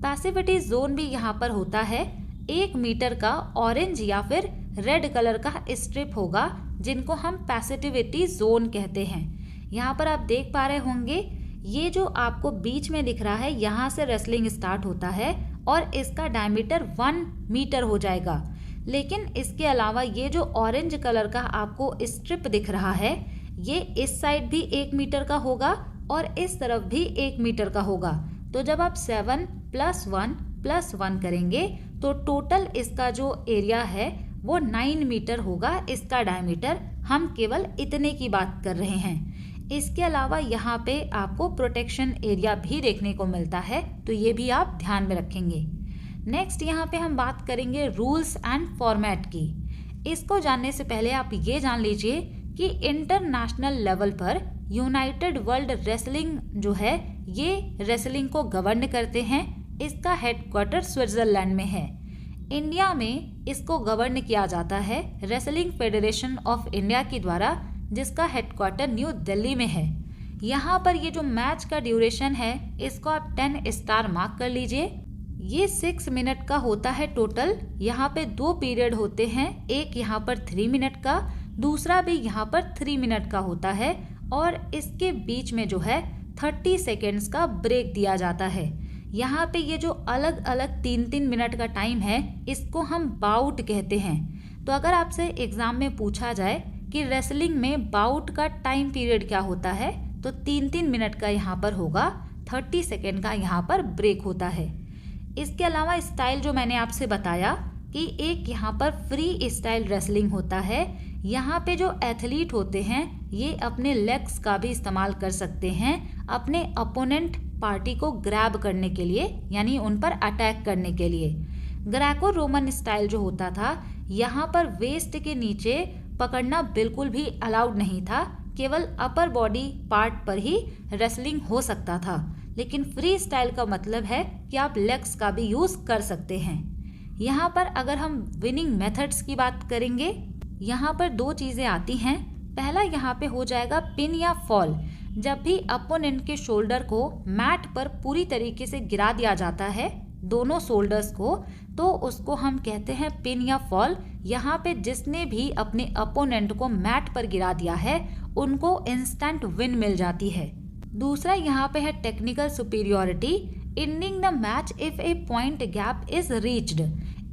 पैसिविटी जोन भी यहाँ पर होता है। 1 मीटर का ऑरेंज या फिर रेड कलर का स्ट्रिप होगा, जिनको हम पैसिविटी जोन कहते हैं। यहाँ पर आप देख पा रहे होंगे, ये जो आपको बीच में दिख रहा है, यहाँ से रेसलिंग स्टार्ट होता है और इसका डायमीटर 1 मीटर हो जाएगा। लेकिन इसके अलावा ये जो ऑरेंज कलर का आपको स्ट्रिप दिख रहा है, ये इस साइड भी 1 मीटर का होगा और इस तरफ भी 1 मीटर का होगा। तो जब आप 7 + 1 + 1 करेंगे तो टोटल इसका जो एरिया है वो 9 मीटर होगा। इसका डायमीटर हम केवल इतने की बात कर रहे हैं। इसके अलावा यहाँ पे आपको प्रोटेक्शन एरिया भी देखने को मिलता है, तो ये भी आप ध्यान में रखेंगे। नेक्स्ट यहाँ पे हम बात करेंगे रूल्स एंड फॉर्मेट की। इसको जानने से पहले आप ये जान लीजिए कि इंटरनेशनल लेवल पर यूनाइटेड वर्ल्ड रेसलिंग जो है, ये रेसलिंग को गवर्न करते हैं। इसका हेडक्वार्टर स्विट्जरलैंड में है। इंडिया में इसको गवर्न किया जाता है रेसलिंग फेडरेशन ऑफ इंडिया के द्वारा, जिसका हेडक्वार्टर न्यू दिल्ली में है। यहाँ पर ये जो मैच का ड्यूरेशन है, इसको आप 10 स्टार मार्क कर लीजिए। ये 6 मिनट का होता है टोटल। यहाँ पे 2 पीरियड होते हैं, एक यहाँ पर 3 मिनट का, दूसरा भी यहाँ पर 3 मिनट का होता है और इसके बीच में जो है 30 सेकेंड्स का ब्रेक दिया जाता है। यहाँ पे ये जो अलग अलग 3-3 मिनट का टाइम है, इसको हम बाउट कहते हैं। तो अगर आपसे एग्जाम में पूछा जाए कि रेसलिंग में बाउट का टाइम पीरियड क्या होता है, तो 3-3 मिनट का यहाँ पर होगा, 30 सेकेंड का यहाँ पर ब्रेक होता है। इसके अलावा स्टाइल जो मैंने आपसे बताया कि एक यहाँ पर फ्री स्टाइल रेसलिंग होता है। यहाँ पे जो एथलीट होते हैं ये अपने लेग्स का भी इस्तेमाल कर सकते हैं अपने अपोनेंट पार्टी को ग्रैब करने के लिए, यानी उन पर अटैक करने के लिए। ग्रेको रोमन स्टाइल जो होता था, यहाँ पर वेस्ट के नीचे पकड़ना बिल्कुल भी अलाउड नहीं था, केवल अपर बॉडी पार्ट पर ही रेसलिंग हो सकता था। लेकिन फ्री स्टाइल का मतलब है कि आप लेग्स का भी यूज कर सकते हैं। यहाँ पर अगर हम विनिंग मेथड्स की बात करेंगे, यहाँ पर 2 चीजें आती हैं। पहला यहाँ पे हो जाएगा पिन या फॉल। जब भी अपोनेंट के शोल्डर को मैट पर पूरी तरीके से गिरा दिया जाता है, दोनों शोल्डर्स को, तो उसको हम कहते हैं पिन या फॉल। यहाँ पे जिसने भी अपने अपोनेंट को मैट पर गिरा दिया है, उनको इंस्टेंट विन मिल जाती है। दूसरा यहाँ पे है technical superiority, ending the match if A point gap is reached.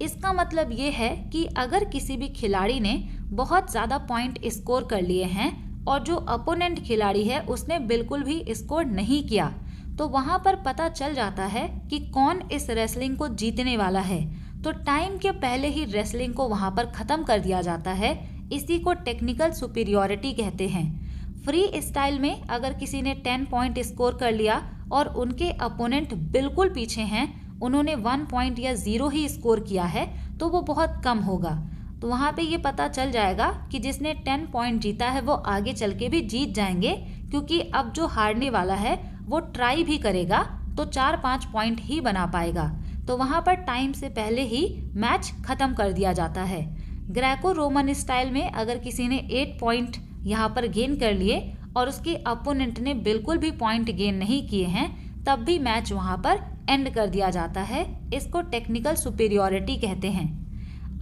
इसका मतलब ये है कि अगर किसी भी खिलाड़ी ने बहुत ज़्यादा पॉइंट स्कोर कर लिए हैं और जो अपोनेंट खिलाड़ी है उसने बिल्कुल भी स्कोर नहीं किया, तो वहाँ पर पता चल जाता है कि कौन इस रेसलिंग को जीतने वाला है। तो टाइम के पहले ही रेसलिंग को वहाँ पर ख़त्म कर दिया जाता है। इसी को टेक्निकल सुपीरियोरिटी कहते हैं। फ्री स्टाइल में अगर किसी ने 10 पॉइंट स्कोर कर लिया और उनके अपोनेंट बिल्कुल पीछे हैं, उन्होंने 1 पॉइंट या 0 ही स्कोर किया है, तो वो बहुत कम होगा। तो वहाँ पे ये पता चल जाएगा कि जिसने 10 पॉइंट जीता है वो आगे चल के भी जीत जाएंगे, क्योंकि अब जो हारने वाला है वो ट्राई भी करेगा तो 4-5 पॉइंट ही बना पाएगा। तो वहाँ पर टाइम से पहले ही मैच खत्म कर दिया जाता है। ग्रेको रोमन स्टाइल में अगर किसी ने 8 पॉइंट यहाँ पर गेन कर लिए और उसके अपोनेंट ने बिल्कुल भी पॉइंट गेन नहीं किए हैं, तब भी मैच वहाँ पर एंड कर दिया जाता है। इसको टेक्निकल सुपीरियोरिटी कहते हैं।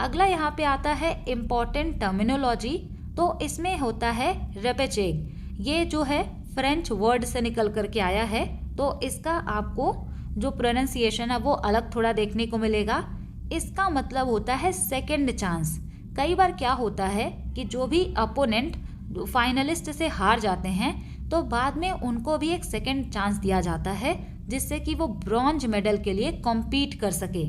अगला यहाँ पे आता है इम्पॉर्टेंट टर्मिनोलॉजी। तो इसमें होता है रेपेचेग। ये जो है फ्रेंच वर्ड से निकल करके आया है, तो इसका आपको जो प्रोनाउंसिएशन है वो अलग थोड़ा देखने को मिलेगा। इसका मतलब होता है सेकंड चांस। कई बार क्या होता है कि जो भी अपोनेंट फाइनलिस्ट से हार जाते हैं, तो बाद में उनको भी एक सेकंड चांस दिया जाता है जिससे कि वो ब्रॉन्ज मेडल के लिए कॉम्पीट कर सके।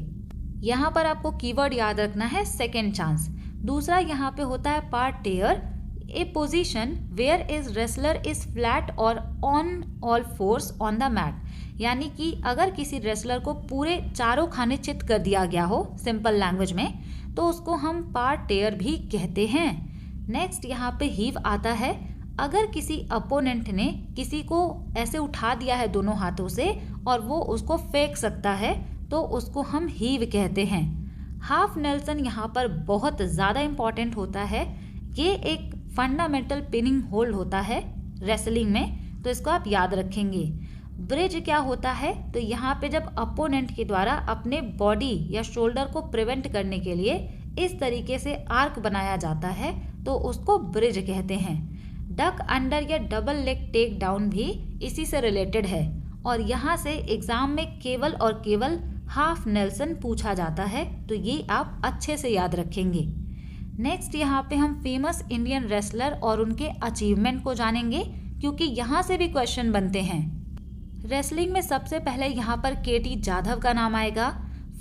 यहाँ पर आपको कीवर्ड याद रखना है सेकेंड चांस। दूसरा यहाँ पे होता है parterre, a position where is wrestler is flat or on all fours on the mat, यानी कि अगर किसी रेसलर को पूरे चारों खाने चित कर दिया गया हो सिंपल लैंग्वेज में, तो उसको हम पार्टेयर भी कहते हैं। नेक्स्ट यहाँ पे हीव आता है। अगर किसी अपोनेंट ने किसी को ऐसे उठा दिया है दोनों हाथों से और वो उसको फेंक सकता है, तो उसको हम हीव कहते हैं। हाफ नेल्सन यहाँ पर बहुत ज़्यादा इम्पॉर्टेंट होता है। ये एक फंडामेंटल पिनिंग होल्ड होता है रेसलिंग में, तो इसको आप याद रखेंगे। ब्रिज क्या होता है, तो यहाँ पे जब अपोनेंट के द्वारा अपने बॉडी या शोल्डर को प्रिवेंट करने के लिए इस तरीके से आर्क बनाया जाता है, तो उसको ब्रिज कहते हैं। डक अंडर या डबल लेग टेक डाउन भी इसी से रिलेटेड है और यहाँ से एग्जाम में केवल और केवल हाफ नेल्सन पूछा जाता है, तो ये आप अच्छे से याद रखेंगे। नेक्स्ट यहाँ पे हम फेमस इंडियन रेसलर और उनके अचीवमेंट को जानेंगे, क्योंकि यहाँ से भी क्वेश्चन बनते हैं। रेसलिंग में सबसे पहले यहाँ पर केटी जाधव का नाम आएगा,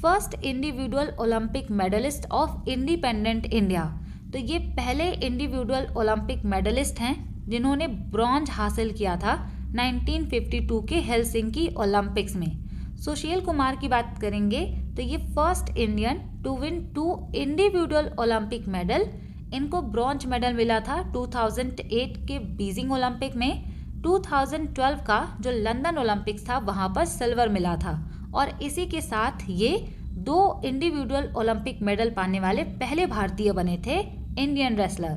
first individual Olympic medallist of independent India. तो ये पहले इंडिविजुअल ओलंपिक मेडलिस्ट हैं जिन्होंने ब्रॉन्ज हासिल किया था 1952 के हेलसिंकी ओलंपिक्स में। सुशील कुमार की बात करेंगे तो ये first Indian to win 2 individual Olympic medal. इनको ब्रॉन्ज मेडल मिला था 2008 के बीजिंग ओलंपिक में। 2012 का जो लंदन ओलंपिक्स था वहां पर सिल्वर मिला था और इसी के साथ ये 2 इंडिविजुअल ओलंपिक मेडल पाने वाले पहले भारतीय बने थे इंडियन रेसलर।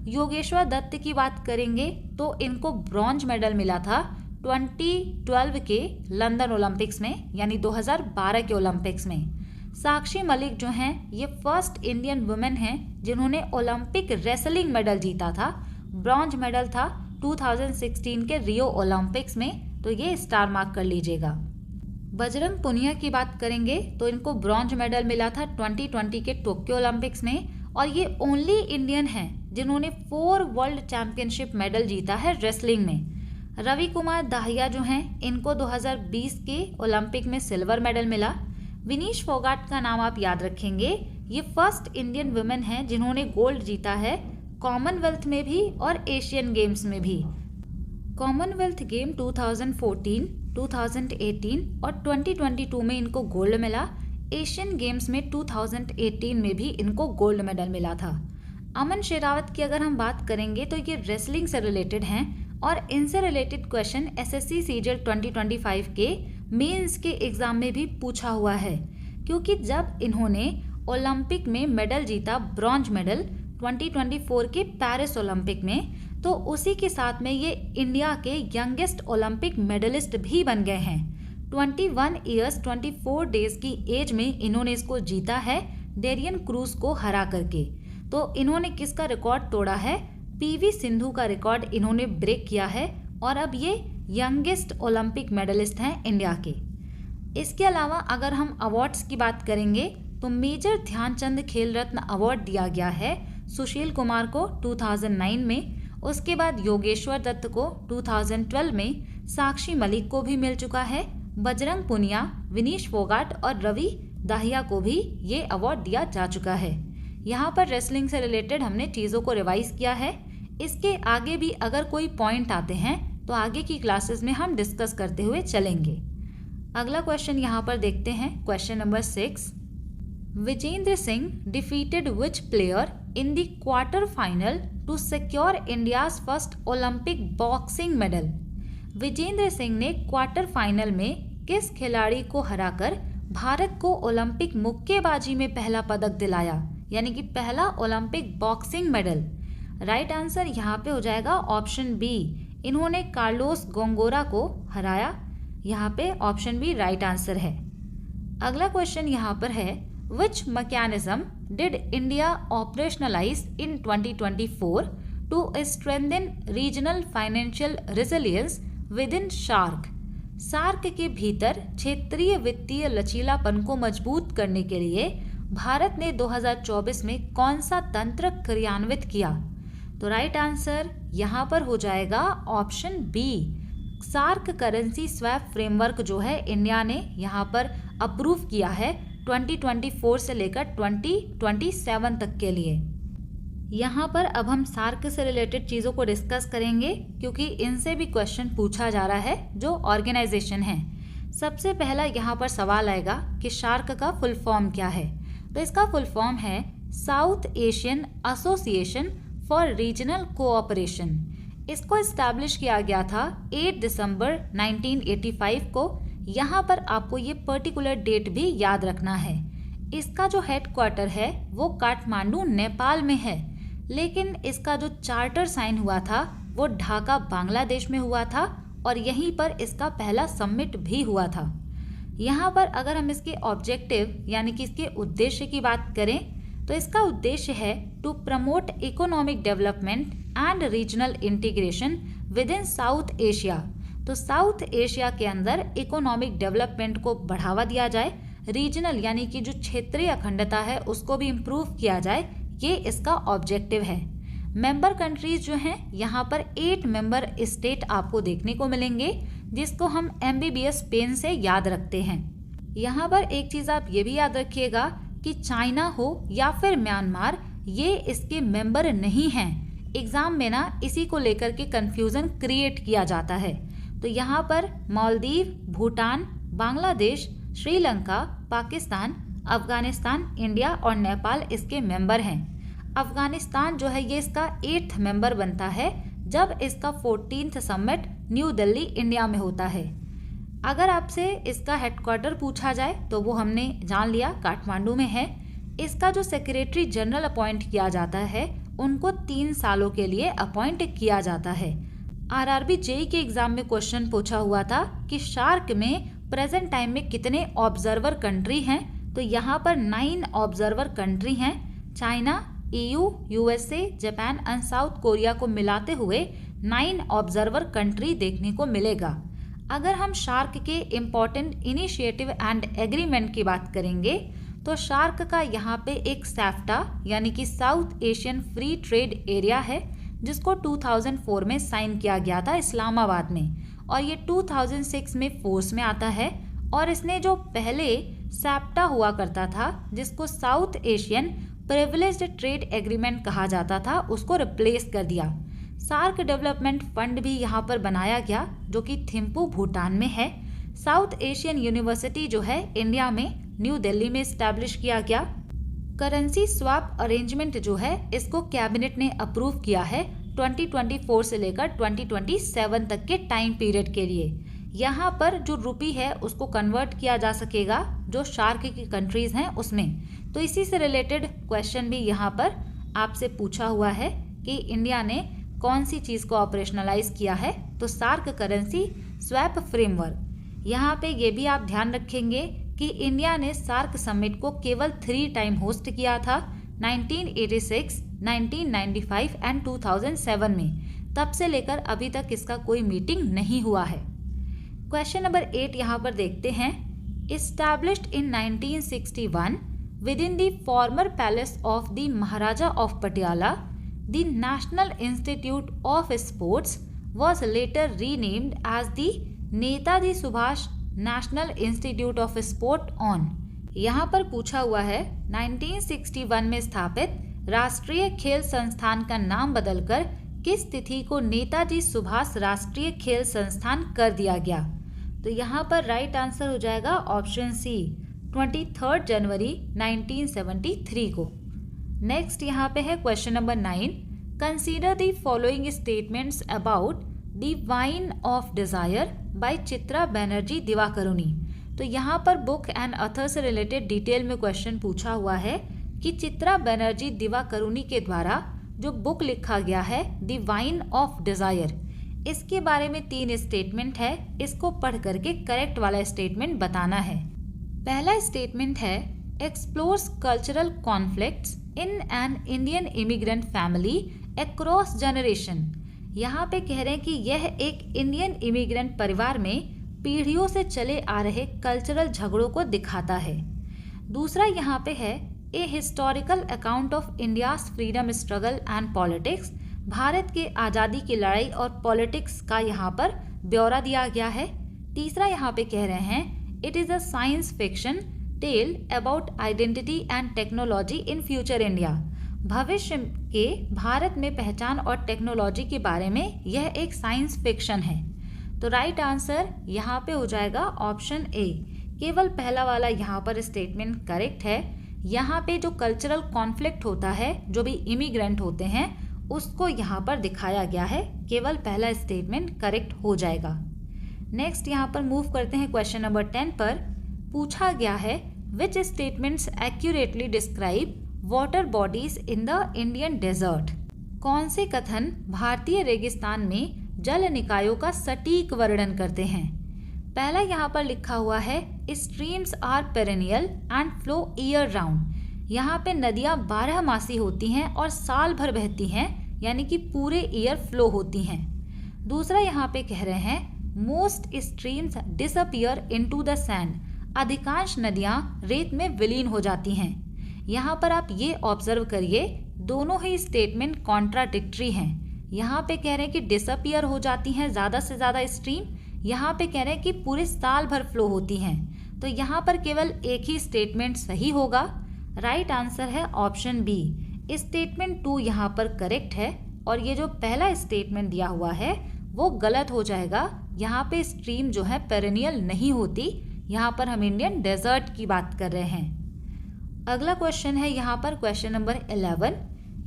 योगेश्वर दत्त की बात करेंगे तो इनको ब्रॉन्ज मेडल मिला था 2012 के लंदन ओलंपिक्स में, यानी 2012 के ओलंपिक्स में। साक्षी मलिक जो हैं ये फर्स्ट इंडियन वुमेन हैं जिन्होंने ओलंपिक रेसलिंग मेडल जीता था। ब्रॉन्ज मेडल था 2016 के रियो ओलंपिक्स में, तो ये स्टार मार्क कर लीजिएगा। बजरंग पुनिया की बात करेंगे तो इनको ब्रॉन्ज मेडल मिला था 2020 के टोक्यो ओलंपिक्स में और ये ओनली इंडियन हैं जिन्होंने 4 वर्ल्ड चैंपियनशिप मेडल जीता है रेसलिंग में। रवि कुमार दाहिया जो हैं इनको 2020 के ओलंपिक में सिल्वर मेडल मिला। विनीश फोगाट का नाम आप याद रखेंगे, ये फर्स्ट इंडियन वुमेन हैं जिन्होंने गोल्ड जीता है कॉमनवेल्थ में भी और एशियन गेम्स में भी। कॉमनवेल्थ गेम 2014, 2018 और 2022 में इनको गोल्ड मिला। एशियन गेम्स में 2018 में भी इनको गोल्ड मेडल मिला था। अमन शेरावत की अगर हम बात करेंगे तो ये रेसलिंग से रिलेटेड हैं और इनसे रिलेटेड क्वेश्चन एसएससी सीजीएल 2025 के मेंस के एग्जाम में भी पूछा हुआ है, क्योंकि जब इन्होंने ओलंपिक में मेडल जीता ब्रॉन्ज मेडल 2024 के पेरिस ओलंपिक में, तो उसी के साथ में ये इंडिया के यंगेस्ट ओलंपिक मेडलिस्ट भी बन गए हैं। 21 ईयर्स 24 डेज की एज में इन्होंने इसको जीता है डेरियन क्रूज को हरा करके। तो इन्होंने किसका रिकॉर्ड तोड़ा है? पीवी सिंधु का रिकॉर्ड इन्होंने ब्रेक किया है और अब ये यंगेस्ट ओलंपिक मेडलिस्ट हैं इंडिया के। इसके अलावा अगर हम अवार्ड्स की बात करेंगे तो मेजर ध्यानचंद खेल रत्न अवार्ड दिया गया है सुशील कुमार को 2009 में, उसके बाद योगेश्वर दत्त को 2012 में, साक्षी मलिक को भी मिल चुका है, बजरंग पुनिया, विनीश फोगाट और रवि दाहिया को भी ये अवार्ड दिया जा चुका है। यहाँ पर रेसलिंग से रिलेटेड हमने चीज़ों को रिवाइज किया है। इसके आगे भी अगर कोई पॉइंट आते हैं तो आगे की क्लासेस में हम डिस्कस करते हुए चलेंगे। अगला क्वेश्चन यहाँ पर देखते हैं, question number 6। Vijender Singh defeated which player in the quarter final to secure India's first Olympic boxing medal. Vijender Singh ने क्वार्टर फाइनल में किस खिलाड़ी को हराकर भारत को ओलंपिक मुक्केबाजी में पहला पदक दिलाया, यानी कि पहला Olympic boxing medal? Right answer यहाँ पे हो जाएगा ऑप्शन बी, इन्होंने कार्लोस गोंगोरा को हराया। यहाँ पे ऑप्शन बी राइट आंसर है। अगला क्वेश्चन यहाँ पर है, which mechanism did India operationalise in 2024 to strengthen regional financial resilience within SAARC? SAARC के भीतर क्षेत्रीय वित्तीय लचीलापन को मजबूत करने के लिए भारत ने 2024 में कौन सा तंत्र क्रियान्वित किया? तो राइट आंसर यहाँ पर हो जाएगा option B, SAARC currency swap framework जो है इंडिया ने यहाँ पर अप्रूव किया है 2024 से लेकर 2027 तक के लिए। यहाँ पर अब हम सार्क से रिलेटेड चीज़ों को डिस्कस करेंगे क्योंकि इनसे भी क्वेश्चन पूछा जा रहा है जो ऑर्गेनाइजेशन है। सबसे पहला यहाँ पर सवाल आएगा कि सार्क का फुल फॉर्म क्या है। तो इसका फुल फॉर्म है south Asian association for regional cooperation. इसको इस्टेब्लिश किया गया था 8 दिसंबर 1985 को। यहाँ पर आपको ये पर्टिकुलर डेट भी याद रखना है। इसका जो हेडक्वार्टर है वो काठमांडू नेपाल में है, लेकिन इसका जो चार्टर साइन हुआ था वो ढाका बांग्लादेश में हुआ था और यहीं पर इसका पहला समिट भी हुआ था। यहाँ पर अगर हम इसके ऑब्जेक्टिव यानी कि इसके उद्देश्य की बात करें तो इसका उद्देश्य है to promote economic development and regional integration within South Asia. तो साउथ एशिया के अंदर इकोनॉमिक डेवलपमेंट को बढ़ावा दिया जाए, रीजनल यानी कि जो क्षेत्रीय अखंडता है उसको भी इम्प्रूव किया जाए, ये इसका ऑब्जेक्टिव है। मेंबर कंट्रीज जो हैं यहाँ पर 8 मेंबर स्टेट आपको देखने को मिलेंगे जिसको हम MBBS पेन से याद रखते हैं। यहाँ पर एक चीज़ आप ये भी याद रखिएगा कि चाइना हो या फिर म्यांमार, ये इसके मेंबर नहीं हैं। एग्जाम में ना इसी को लेकर के कंफ्यूजन क्रिएट किया जाता है। तो यहाँ पर मालदीव, भूटान, बांग्लादेश, श्रीलंका, पाकिस्तान, अफगानिस्तान, इंडिया और नेपाल इसके मेंबर हैं। अफगानिस्तान जो है ये इसका 8th मेंबर बनता है जब इसका 14th summit new Delhi India में होता है। अगर आपसे इसका हेडक्वार्टर पूछा जाए तो वो हमने जान लिया काठमांडू में है। इसका जो सेक्रेटरी जनरल अपॉइंट किया जाता है उनको 3 सालों के लिए अपॉइंट किया जाता है। RRB JEE के एग्जाम में क्वेश्चन पूछा हुआ था कि सार्क में प्रेजेंट टाइम में कितने ऑब्जर्वर कंट्री हैं। तो यहाँ पर 9 ऑब्जर्वर कंट्री हैं। China, EU, USA, Japan and south Korea को मिलाते हुए 9 ऑब्जर्वर कंट्री देखने को मिलेगा। अगर हम सार्क के इम्पॉर्टेंट इनिशिएटिव एंड एग्रीमेंट की बात करेंगे तो सार्क का यहाँ पे एक सैफ्टा यानी कि south Asian free trade area है जिसको 2004 में साइन किया गया था इस्लामाबाद में, और ये 2006 में फोर्स में आता है। और इसने जो पहले सैप्टा हुआ करता था जिसको south Asian privileged trade agreement कहा जाता था उसको रिप्लेस कर दिया। सार्क डेवलपमेंट फंड भी यहाँ पर बनाया गया जो कि थिम्पू भूटान में है। साउथ एशियन यूनिवर्सिटी जो है इंडिया में न्यू दिल्ली में इस्टेब्लिश किया गया। करेंसी स्वैप अरेंजमेंट जो है इसको कैबिनेट ने अप्रूव किया है 2024 से लेकर 2027 तक के टाइम पीरियड के लिए। यहाँ पर जो रुपी है उसको कन्वर्ट किया जा सकेगा जो सार्क की कंट्रीज हैं उसमें। तो इसी से रिलेटेड क्वेश्चन भी यहाँ पर आपसे पूछा हुआ है कि इंडिया ने कौन सी चीज़ को ऑपरेशनलाइज किया है। तो सार्क करेंसी स्वैप फ्रेमवर्क। यहाँ पे ये भी आप ध्यान रखेंगे कि इंडिया ने सार्क समिट को केवल 3 टाइम होस्ट किया था 1986, 1995 एंड 2007 में। तब से लेकर अभी तक इसका कोई मीटिंग नहीं हुआ है। क्वेश्चन नंबर 8 यहाँ पर देखते हैं। Established in 1961 within the former palace of the Maharaja of Patiala, the National Institute of Sports was later renamed as the Netaji Subhash national institute of sport on. यहाँ पर पूछा हुआ है 1961 में स्थापित राष्ट्रीय खेल संस्थान का नाम बदलकर किस तिथि को नेताजी सुभाष राष्ट्रीय खेल संस्थान कर दिया गया। तो यहाँ पर राइट आंसर हो जाएगा ऑप्शन सी 23 जनवरी 1973 को। नेक्स्ट यहाँ पे है question number 9। Consider the following statements about the vine of desire by Chitra Banerjee Divakaruni. तो यहाँ पर बुक एंड ऑथर से रिलेटेड डिटेल में क्वेश्चन पूछा हुआ है कि चित्रा बनर्जी दिवाकरुणी के द्वारा जो बुक लिखा गया है द वाइन ऑफ डिजायर, इसके बारे में 3 स्टेटमेंट है। इसको पढ़ करके करेक्ट वाला स्टेटमेंट बताना है। पहला स्टेटमेंट है explores cultural conflicts in an Indian immigrant family across generation. यहाँ पे कह रहे हैं कि यह एक इंडियन इमिग्रेंट परिवार में पीढ़ियों से चले आ रहे कल्चरल झगड़ों को दिखाता है। दूसरा यहाँ पे है a historical account of India's freedom struggle and politics. Bharat के आज़ादी की लड़ाई और पॉलिटिक्स का यहाँ पर ब्यौरा दिया गया है। तीसरा यहाँ पे कह रहे हैं it is a science fiction tale about identity and technology in future India. भविष्य के भारत में पहचान और टेक्नोलॉजी के बारे में यह एक साइंस फिक्शन है। तो राइट आंसर यहाँ पे हो जाएगा ऑप्शन ए। केवल पहला वाला यहाँ पर स्टेटमेंट करेक्ट है। यहाँ पे जो कल्चरल कॉन्फ्लिक्ट होता है, जो भी इमिग्रेंट होते हैं, उसको यहाँ पर दिखाया गया है। केवल पहला स्टेटमेंट करेक्ट हो जाएगा। नेक्स्ट यहाँ पर मूव करते हैं क्वेश्चन नंबर 10 पर। पूछा गया है which statements accurately describe water bodies in the Indian desert. कौन से कथन भारतीय रेगिस्तान में जल निकायों का सटीक वर्णन करते हैं। पहला यहाँ पर लिखा हुआ है streams are perennial and flow year round. यहाँ पे नदियाँ 12 मासी होती हैं और साल भर बहती हैं, यानी कि पूरे ईयर फ्लो होती हैं। दूसरा यहाँ पे कह रहे हैं most streams disappear into the sand. अधिकांश नदियाँ रेत में विलीन हो जाती हैं। यहाँ पर आप ये ऑब्जर्व करिए, दोनों ही स्टेटमेंट कॉन्ट्राडिक्टरी हैं। यहाँ पे कह रहे हैं कि डिसअपियर हो जाती हैं ज़्यादा से ज़्यादा स्ट्रीम, यहाँ पे कह रहे हैं कि पूरे साल भर फ्लो होती हैं। तो यहाँ पर केवल एक ही स्टेटमेंट सही होगा। राइट आंसर है ऑप्शन बी। स्टेटमेंट 2 यहाँ पर करेक्ट है और ये जो पहला स्टेटमेंट दिया हुआ है वो गलत हो जाएगा। यहाँ पे स्ट्रीम जो है पेरेनियल नहीं होती, यहाँ पर हम इंडियन डेजर्ट की बात कर रहे हैं। अगला क्वेश्चन है यहाँ पर क्वेश्चन नंबर 11।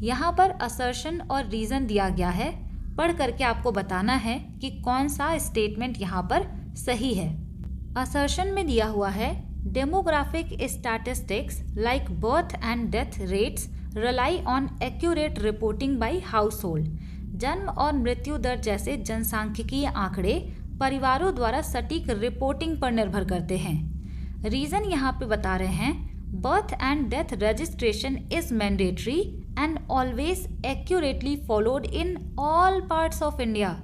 यहाँ पर असर्शन और रीज़न दिया गया है। पढ़ करके आपको बताना है कि कौन सा स्टेटमेंट यहाँ पर सही है। असर्शन में दिया हुआ है demographic statistics like birth and death rates rely on accurate reporting by household. जन्म और मृत्यु दर जैसे जनसांख्यिकीय आंकड़े परिवारों द्वारा सटीक रिपोर्टिंग पर निर्भर करते हैं। रीज़न यहाँ पे बता रहे हैं birth and death registration is mandatory and always accurately followed in all parts of India.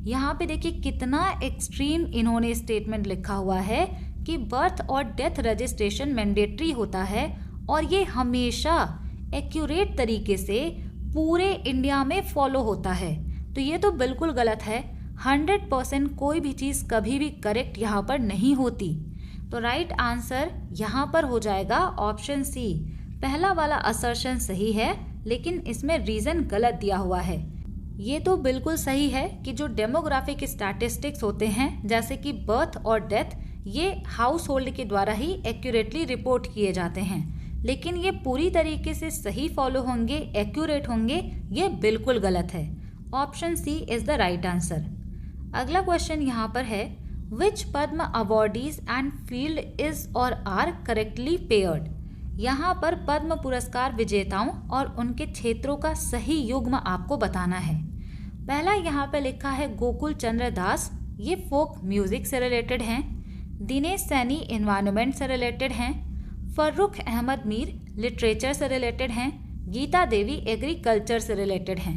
यहाँ पे देखिए कितना एक्सट्रीम इन्होंने स्टेटमेंट लिखा हुआ है कि बर्थ और डेथ रजिस्ट्रेशन मैंडेटरी होता है और ये हमेशा एक्यूरेट तरीके से पूरे इंडिया में फॉलो होता है। तो ये तो बिल्कुल गलत है। 100% कोई भी चीज़ कभी भी करेक्ट यहाँ पर नहीं होती। तो राइट आंसर यहाँ पर हो जाएगा ऑप्शन सी। पहला वाला असर्शन सही है, लेकिन इसमें रीज़न गलत दिया हुआ है। ये तो बिल्कुल सही है कि जो डेमोग्राफिक स्टैटिस्टिक्स होते हैं जैसे कि बर्थ और डेथ, ये हाउस होल्ड के द्वारा ही एक्यूरेटली रिपोर्ट किए जाते हैं, लेकिन ये पूरी तरीके से सही फॉलो होंगे, एक्यूरेट होंगे, ये बिल्कुल गलत है। Option C is the right answer. अगला क्वेश्चन यहाँ पर है which Padma awardees and field is और आर करेक्टली पेयर्ड। यहाँ पर पद्म पुरस्कार विजेताओं और उनके क्षेत्रों का सही युग्म आपको बताना है। पहला यहाँ पे लिखा है गोकुल चंद्र दास, ये फोक म्यूजिक से रिलेटेड हैं। दिनेश सैनी एनवायरनमेंट से रिलेटेड हैं। फर्रुख अहमद मीर लिटरेचर से रिलेटेड हैं। गीता देवी एग्रीकल्चर से रिलेटेड हैं।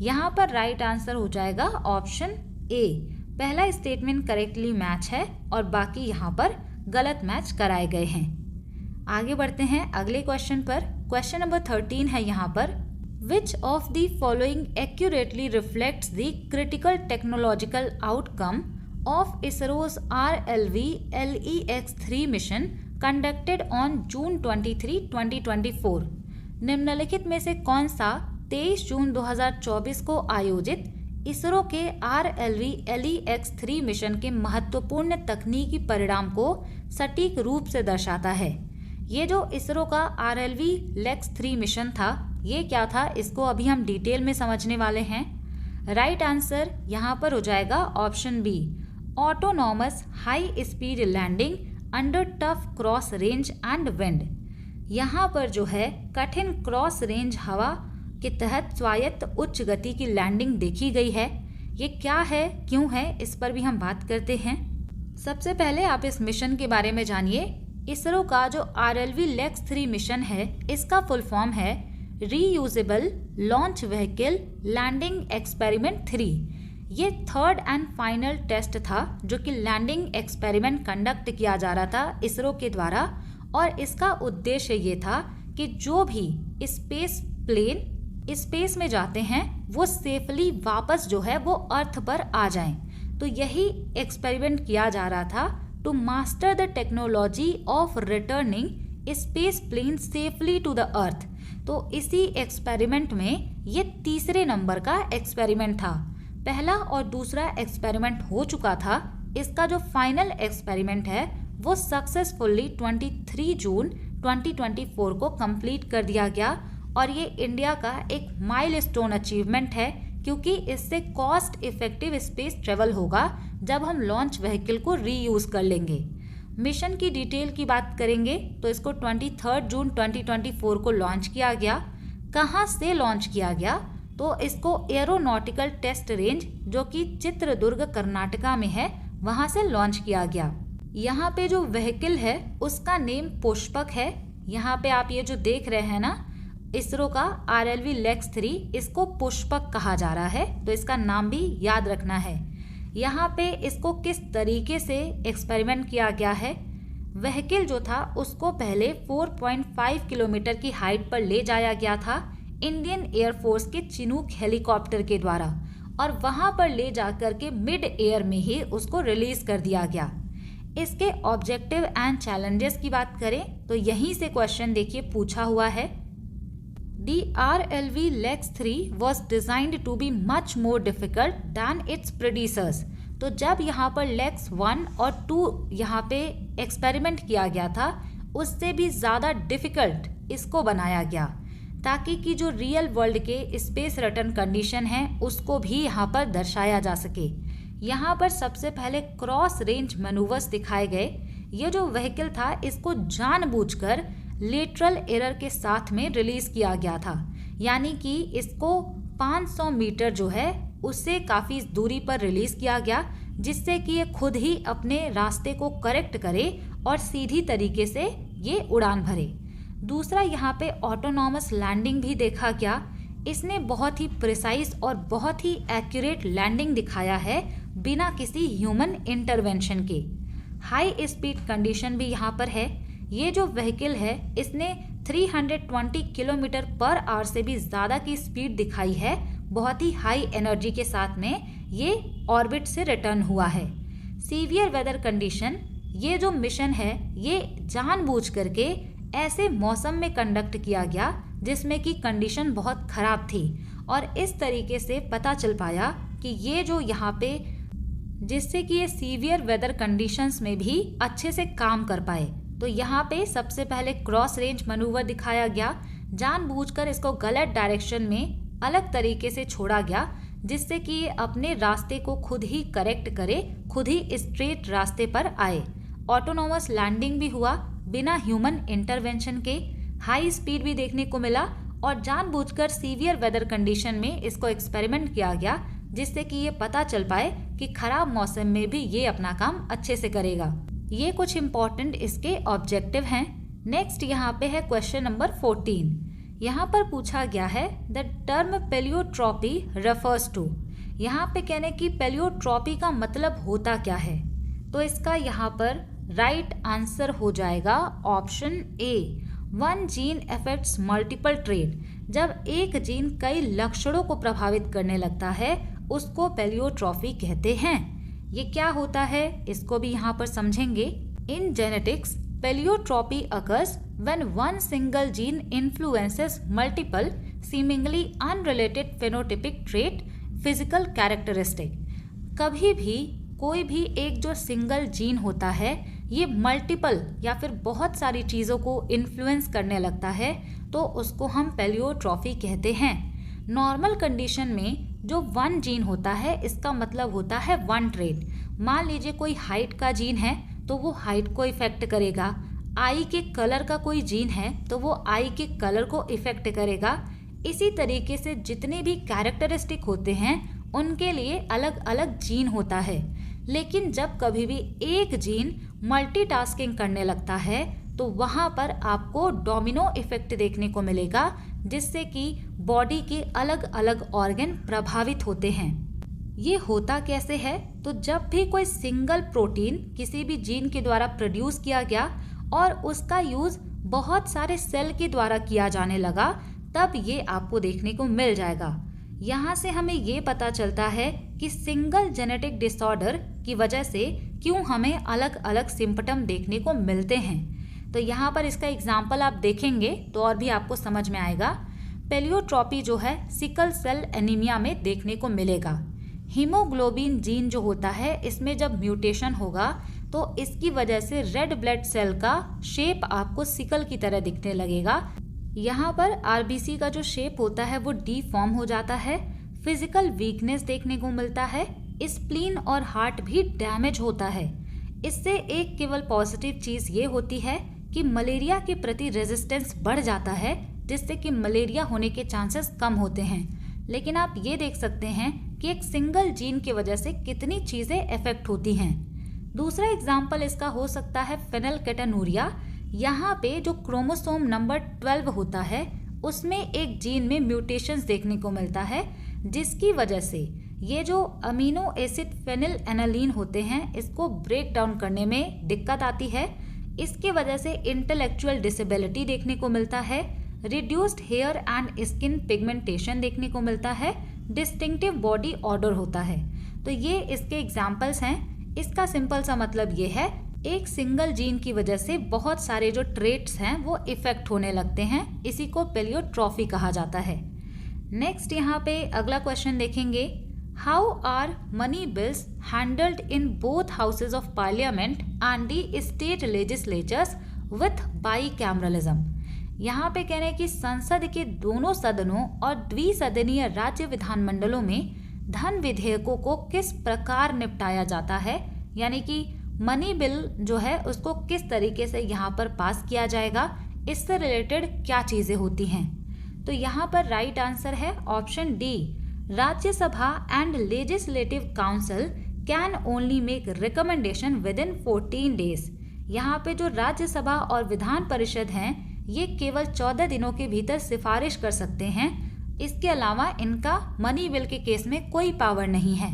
यहाँ पर राइट आंसर हो जाएगा ऑप्शन ए। पहला स्टेटमेंट करेक्टली मैच है और बाकी यहाँ पर गलत मैच कराए गए हैं। आगे बढ़ते हैं अगले क्वेश्चन पर। क्वेश्चन नंबर 13 है यहाँ पर विच of the following accurately reflects the critical technological outcome of ISRO's RLV LEX-3 mission conducted on June 23, 2024। निम्नलिखित में से कौन सा 23 जून 2024 को आयोजित इसरो के RLV LEX-3 मिशन के महत्वपूर्ण तकनीकी परिणाम को सटीक रूप से दर्शाता है। ये जो इसरो का RLV LEX-3 मिशन था, ये क्या था, इसको अभी हम डिटेल में समझने वाले हैं। राइट आंसर यहाँ पर हो जाएगा option B, autonomous high speed landing under tough cross range and wind. यहाँ पर जो है कठिन क्रॉस रेंज हवा के तहत स्वायत्त उच्च गति की लैंडिंग देखी गई है। ये क्या है, क्यों है, इस पर भी हम बात करते हैं। सबसे पहले आप इस मिशन के बारे में जानिए। इसरो का जो RLV LEX-3 मिशन है, इसका फुल फॉर्म है reusable launch vehicle landing experiment 3। ये थर्ड एंड फाइनल टेस्ट था जो कि लैंडिंग एक्सपेरिमेंट कंडक्ट किया जा रहा था इसरो के द्वारा, और इसका उद्देश्य ये था कि जो भी स्पेस प्लेन स्पेस में जाते हैं वो सेफली वापस जो है वो अर्थ पर आ जाएं। तो यही एक्सपेरिमेंट किया जा रहा था to master the technology of returning space plane safely to the earth. तो इसी एक्सपेरिमेंट में ये तीसरे नंबर का एक्सपेरिमेंट था। पहला और दूसरा एक्सपेरिमेंट हो चुका था। इसका जो फाइनल एक्सपेरिमेंट है वो सक्सेसफुली 23 जून 2024 को कंप्लीट कर दिया गया और ये इंडिया का एक माइलस्टोन अचीवमेंट है, क्योंकि इससे कॉस्ट इफेक्टिव स्पेस ट्रेवल होगा जब हम लॉन्च व्हीकल को रीयूज कर लेंगे। मिशन की डिटेल की बात करेंगे तो इसको 23 जून 2024 को लॉन्च किया गया। कहाँ से लॉन्च किया गया? तो इसको एरोनॉटिकल टेस्ट रेंज जो कि चित्रदुर्ग कर्नाटका में है, वहाँ से लॉन्च किया गया। यहाँ पे जो व्हीकल है उसका नेम पुष्पक है। यहाँ पे आप ये जो देख रहे हैं ना, इसरो का RLV LEX-3, इसको पुष्पक कहा जा रहा है, तो इसका नाम भी याद रखना है। यहाँ पे इसको किस तरीके से एक्सपेरिमेंट किया गया है, व्हीकल जो था उसको पहले 4.5 किलोमीटर की हाइट पर ले जाया गया था इंडियन एयरफोर्स के चिनूक हेलीकॉप्टर के द्वारा, और वहाँ पर ले जाकर के मिड एयर में ही उसको रिलीज कर दिया गया। इसके ऑब्जेक्टिव एंड चैलेंजेस की बात करें तो यहीं से क्वेश्चन देखिए पूछा हुआ है। The RLV LEX-3 was designed to be much more difficult than its predecessors। तो जब यहाँ पर LEX-1 और 2 यहाँ पे एक्सपेरिमेंट किया गया था, उससे भी ज़्यादा डिफ़िकल्ट इसको बनाया गया, ताकि कि जो रियल वर्ल्ड के स्पेस रिटर्न कंडीशन है उसको भी यहाँ पर दर्शाया जा सके। यहाँ पर सबसे पहले क्रॉस रेंज मैनूवर्स दिखाए गए। ये जो व्हीकल था इसको जानबूझकर लेटरल एरर के साथ में रिलीज किया गया था, यानी कि इसको 500 मीटर जो है उससे काफ़ी दूरी पर रिलीज किया गया, जिससे कि ये खुद ही अपने रास्ते को करेक्ट करे और सीधी तरीके से ये उड़ान भरे। दूसरा यहाँ पे ऑटोनॉमस लैंडिंग भी देखा गया। इसने बहुत ही प्रिसाइज और बहुत ही एक्यूरेट लैंडिंग दिखाया है बिना किसी ह्यूमन इंटरवेंशन के। हाई स्पीड कंडीशन भी यहाँ पर है। ये जो व्हीकल है इसने 320 किलोमीटर पर आवर से भी ज़्यादा की स्पीड दिखाई है। बहुत ही हाई एनर्जी के साथ में ये ऑर्बिट से रिटर्न हुआ है। सीवियर वेदर कंडीशन, ये जो मिशन है ये जानबूझ करके ऐसे मौसम में कंडक्ट किया गया जिसमें कि कंडीशन बहुत ख़राब थी, और इस तरीके से पता चल पाया कि ये जो यहाँ पे, जिससे कि ये सीवियर वेदर कंडीशंस में भी अच्छे से काम कर पाए। तो यहाँ पे सबसे पहले क्रॉस रेंज मैनूवर दिखाया गया। जानबूझकर इसको गलत डायरेक्शन में अलग तरीके से छोड़ा गया, जिससे कि ये अपने रास्ते को खुद ही करेक्ट करे, खुद ही स्ट्रेट रास्ते पर आए। ऑटोनॉमस लैंडिंग भी हुआ बिना ह्यूमन इंटरवेंशन के। हाई स्पीड भी देखने को मिला, और जानबूझकर सीवियर वेदर कंडीशन में इसको एक्सपेरिमेंट किया गया, जिससे कि ये पता चल पाए कि खराब मौसम में भी ये अपना काम अच्छे से करेगा। ये कुछ इम्पॉर्टेंट इसके ऑब्जेक्टिव हैं। नेक्स्ट यहाँ पे है क्वेश्चन नंबर 14। यहाँ पर पूछा गया है द टर्म पेलियोट्रॉपी रेफर्स टू। यहाँ पे कहने की पेलियोट्रॉपी का मतलब होता क्या है, तो इसका यहाँ पर राइट आंसर हो जाएगा option A, one gene affects multiple trait. जब एक जीन कई लक्षणों को प्रभावित करने लगता है उसको पेलियोट्रॉफी कहते हैं। ये क्या होता है इसको भी यहाँ पर समझेंगे। In genetics pleiotropy occurs when one single gene influences multiple seemingly unrelated phenotypic trait physical characteristic. कभी भी कोई भी एक जो सिंगल जीन होता है ये मल्टीपल या फिर बहुत सारी चीज़ों को इन्फ्लुएंस करने लगता है, तो उसको हम पेलियोट्रॉफी कहते हैं। नॉर्मल कंडीशन में जो वन जीन होता है इसका मतलब होता है वन ट्रेट। मान लीजिए कोई हाइट का जीन है तो वो हाइट को इफेक्ट करेगा। आई के कलर का कोई जीन है तो वो आई के कलर को इफेक्ट करेगा। इसी तरीके से जितने भी कैरेक्टरिस्टिक होते हैं उनके लिए अलग अलग जीन होता है। लेकिन जब कभी भी एक जीन मल्टीटास्किंग करने लगता है तो वहाँ पर आपको डोमिनो इफेक्ट देखने को मिलेगा, जिससे कि बॉडी के अलग अलग ऑर्गन प्रभावित होते हैं। ये होता कैसे है, तो जब भी कोई सिंगल प्रोटीन किसी भी जीन के द्वारा प्रोड्यूस किया गया और उसका यूज बहुत सारे सेल के द्वारा किया जाने लगा, तब ये आपको देखने को मिल जाएगा। यहाँ से हमें ये पता चलता है कि सिंगल जेनेटिक डिसऑर्डर की वजह से क्यों हमें अलग अलग सिम्पटम देखने को मिलते हैं। तो यहाँ पर इसका एग्जाम्पल आप देखेंगे तो और भी आपको समझ में आएगा। पेलियोट्रॉपी जो है सिकल सेल एनीमिया में देखने को मिलेगा। हीमोग्लोबिन जीन जो होता है इसमें जब म्यूटेशन होगा तो इसकी वजह से रेड ब्लड सेल का शेप आपको सिकल की तरह दिखने लगेगा। यहाँ पर आरबीसी का जो शेप होता है वो डीफॉर्म हो जाता है। फिजिकल वीकनेस देखने को मिलता है। स्प्लीन और हार्ट भी डैमेज होता है। इससे एक केवल पॉजिटिव चीज़ ये होती है कि मलेरिया के प्रति रेजिस्टेंस बढ़ जाता है, जिससे कि मलेरिया होने के चांसेस कम होते हैं। लेकिन आप ये देख सकते हैं कि एक सिंगल जीन की वजह से कितनी चीज़ें इफेक्ट होती हैं। दूसरा एग्जाम्पल इसका हो सकता है फेनिलकेटोनुरिया। यहाँ पे जो क्रोमोसोम नंबर 12 होता है उसमें एक जीन में म्यूटेशंस देखने को मिलता है, जिसकी वजह से ये जो अमीनो एसिड फेनिल एनालिन होते हैं इसको ब्रेक डाउन करने में दिक्कत आती है। इसके वजह से इंटेलेक्चुअल डिसेबिलिटी देखने को मिलता है। Reduced hair and skin pigmentation देखने को मिलता है। डिस्टिंक्टिव बॉडी ऑर्डर होता है। तो ये इसके एग्जाम्पल्स हैं। इसका सिंपल सा मतलब ये है, एक सिंगल जीन की वजह से बहुत सारे जो ट्रेट्स हैं वो इफेक्ट होने लगते हैं। इसी को पेलियोट्रॉफी कहा जाता है। नेक्स्ट यहाँ पे अगला क्वेश्चन देखेंगे, how are money bills handled in both houses of parliament and the state legislatures with bicameralism. यहाँ पे कह रहे हैं कि संसद के दोनों सदनों और द्विसदनीय राज्य विधानमंडलों में धन विधेयकों को किस प्रकार निपटाया जाता है, यानी कि मनी बिल जो है उसको किस तरीके से यहाँ पर पास किया जाएगा, इससे रिलेटेड क्या चीज़ें होती हैं। तो यहाँ पर राइट आंसर है option D, Rajya Sabha and legislative council can only make recommendation with in 14 days. यहाँ पे जो राज्यसभा और विधान परिषद हैं ये केवल 14 दिनों के भीतर सिफारिश कर सकते हैं। इसके अलावा इनका मनी बिल के केस में कोई पावर नहीं है।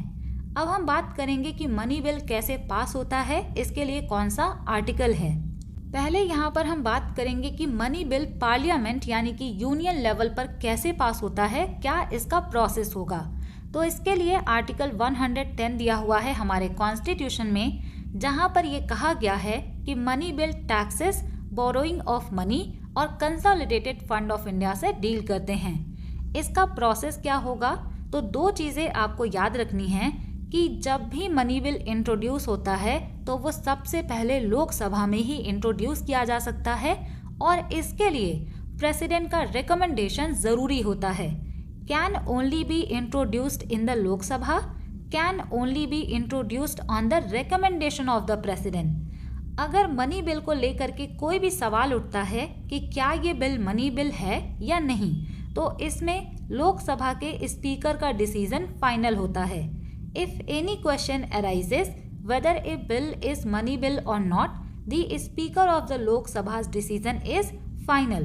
अब हम बात करेंगे कि मनी बिल कैसे पास होता है, इसके लिए कौन सा आर्टिकल है। पहले यहाँ पर हम बात करेंगे कि मनी बिल पार्लियामेंट यानी कि यूनियन लेवल पर कैसे पास होता है, क्या इसका प्रोसेस होगा। तो इसके लिए आर्टिकल 110 दिया हुआ है हमारे कॉन्स्टिट्यूशन में, जहाँ पर ये कहा गया है कि money bill taxes, borrowing of money और कंसोलिडेटेड फंड ऑफ इंडिया से डील करते हैं। इसका प्रोसेस क्या होगा, तो दो चीज़ें आपको याद रखनी है कि जब भी मनी बिल इंट्रोड्यूस होता है तो वो सबसे पहले लोकसभा में ही इंट्रोड्यूस किया जा सकता है और इसके लिए प्रेसिडेंट का रिकमेंडेशन ज़रूरी होता है। Can only be introduced in the Lok Sabha, can only be introduced on the recommendation of the president. अगर मनी बिल को लेकर के कोई भी सवाल उठता है कि क्या ये बिल मनी बिल है या नहीं, तो इसमें लोकसभा के स्पीकर का डिसीजन फाइनल होता है। If any question arises whether a bill is money bill or not, the speaker of the Lok Sabha's decision is final.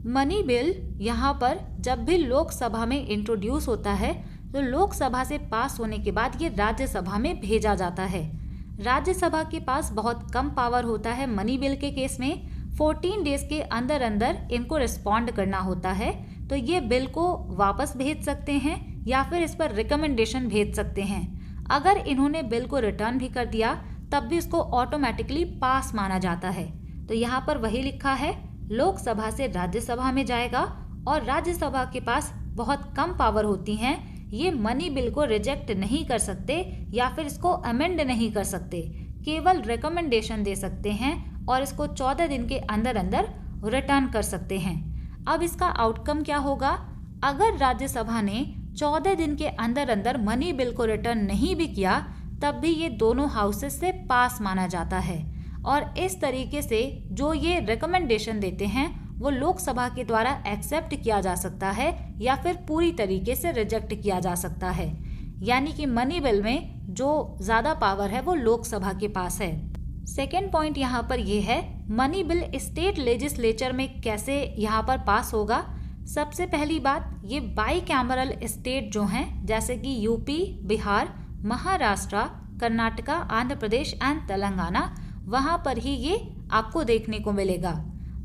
Money bill यहाँ पर जब भी लोकसभा में इंट्रोड्यूस होता है तो लोकसभा से पास होने के बाद ये राज्यसभा में भेजा जाता है। राज्यसभा के पास बहुत कम पावर होता है मनी बिल के केस में। 14 डेज के अंदर अंदर इनको रिस्पॉन्ड करना होता है, तो ये बिल को वापस भेज सकते हैं या फिर इस पर रिकमेंडेशन भेज सकते हैं। अगर इन्होंने बिल को रिटर्न भी कर दिया तब भी उसको ऑटोमेटिकली पास माना जाता है। तो यहाँ पर वही लिखा है, लोकसभा से राज्यसभा में जाएगा और राज्यसभा के पास बहुत कम पावर होती हैं। ये मनी बिल को रिजेक्ट नहीं कर सकते या फिर इसको अमेंड नहीं कर सकते, केवल रिकमेंडेशन दे सकते हैं और इसको 14 दिन के अंदर अंदर रिटर्न कर सकते हैं। अब इसका आउटकम क्या होगा, अगर राज्यसभा ने 14 दिन के अंदर अंदर मनी बिल को रिटर्न नहीं भी किया तब भी ये दोनों हाउसेस से पास माना जाता है और इस तरीके से जो ये रिकमेंडेशन देते हैं वो लोकसभा के द्वारा एक्सेप्ट किया जा सकता है या फिर पूरी तरीके से रिजेक्ट किया जा सकता है। यानी कि मनी बिल में जो ज़्यादा पावर है वो लोकसभा के पास है। सेकेंड पॉइंट यहाँ पर ये है, मनी बिल स्टेट लेजिस्लेचर में कैसे यहाँ पर पास होगा। सबसे पहली बात, ये बाईकैमरल स्टेट जो हैं जैसे कि यूपी, बिहार, महाराष्ट्र, कर्नाटका, आंध्र प्रदेश एंड तेलंगाना, वहाँ पर ही ये आपको देखने को मिलेगा।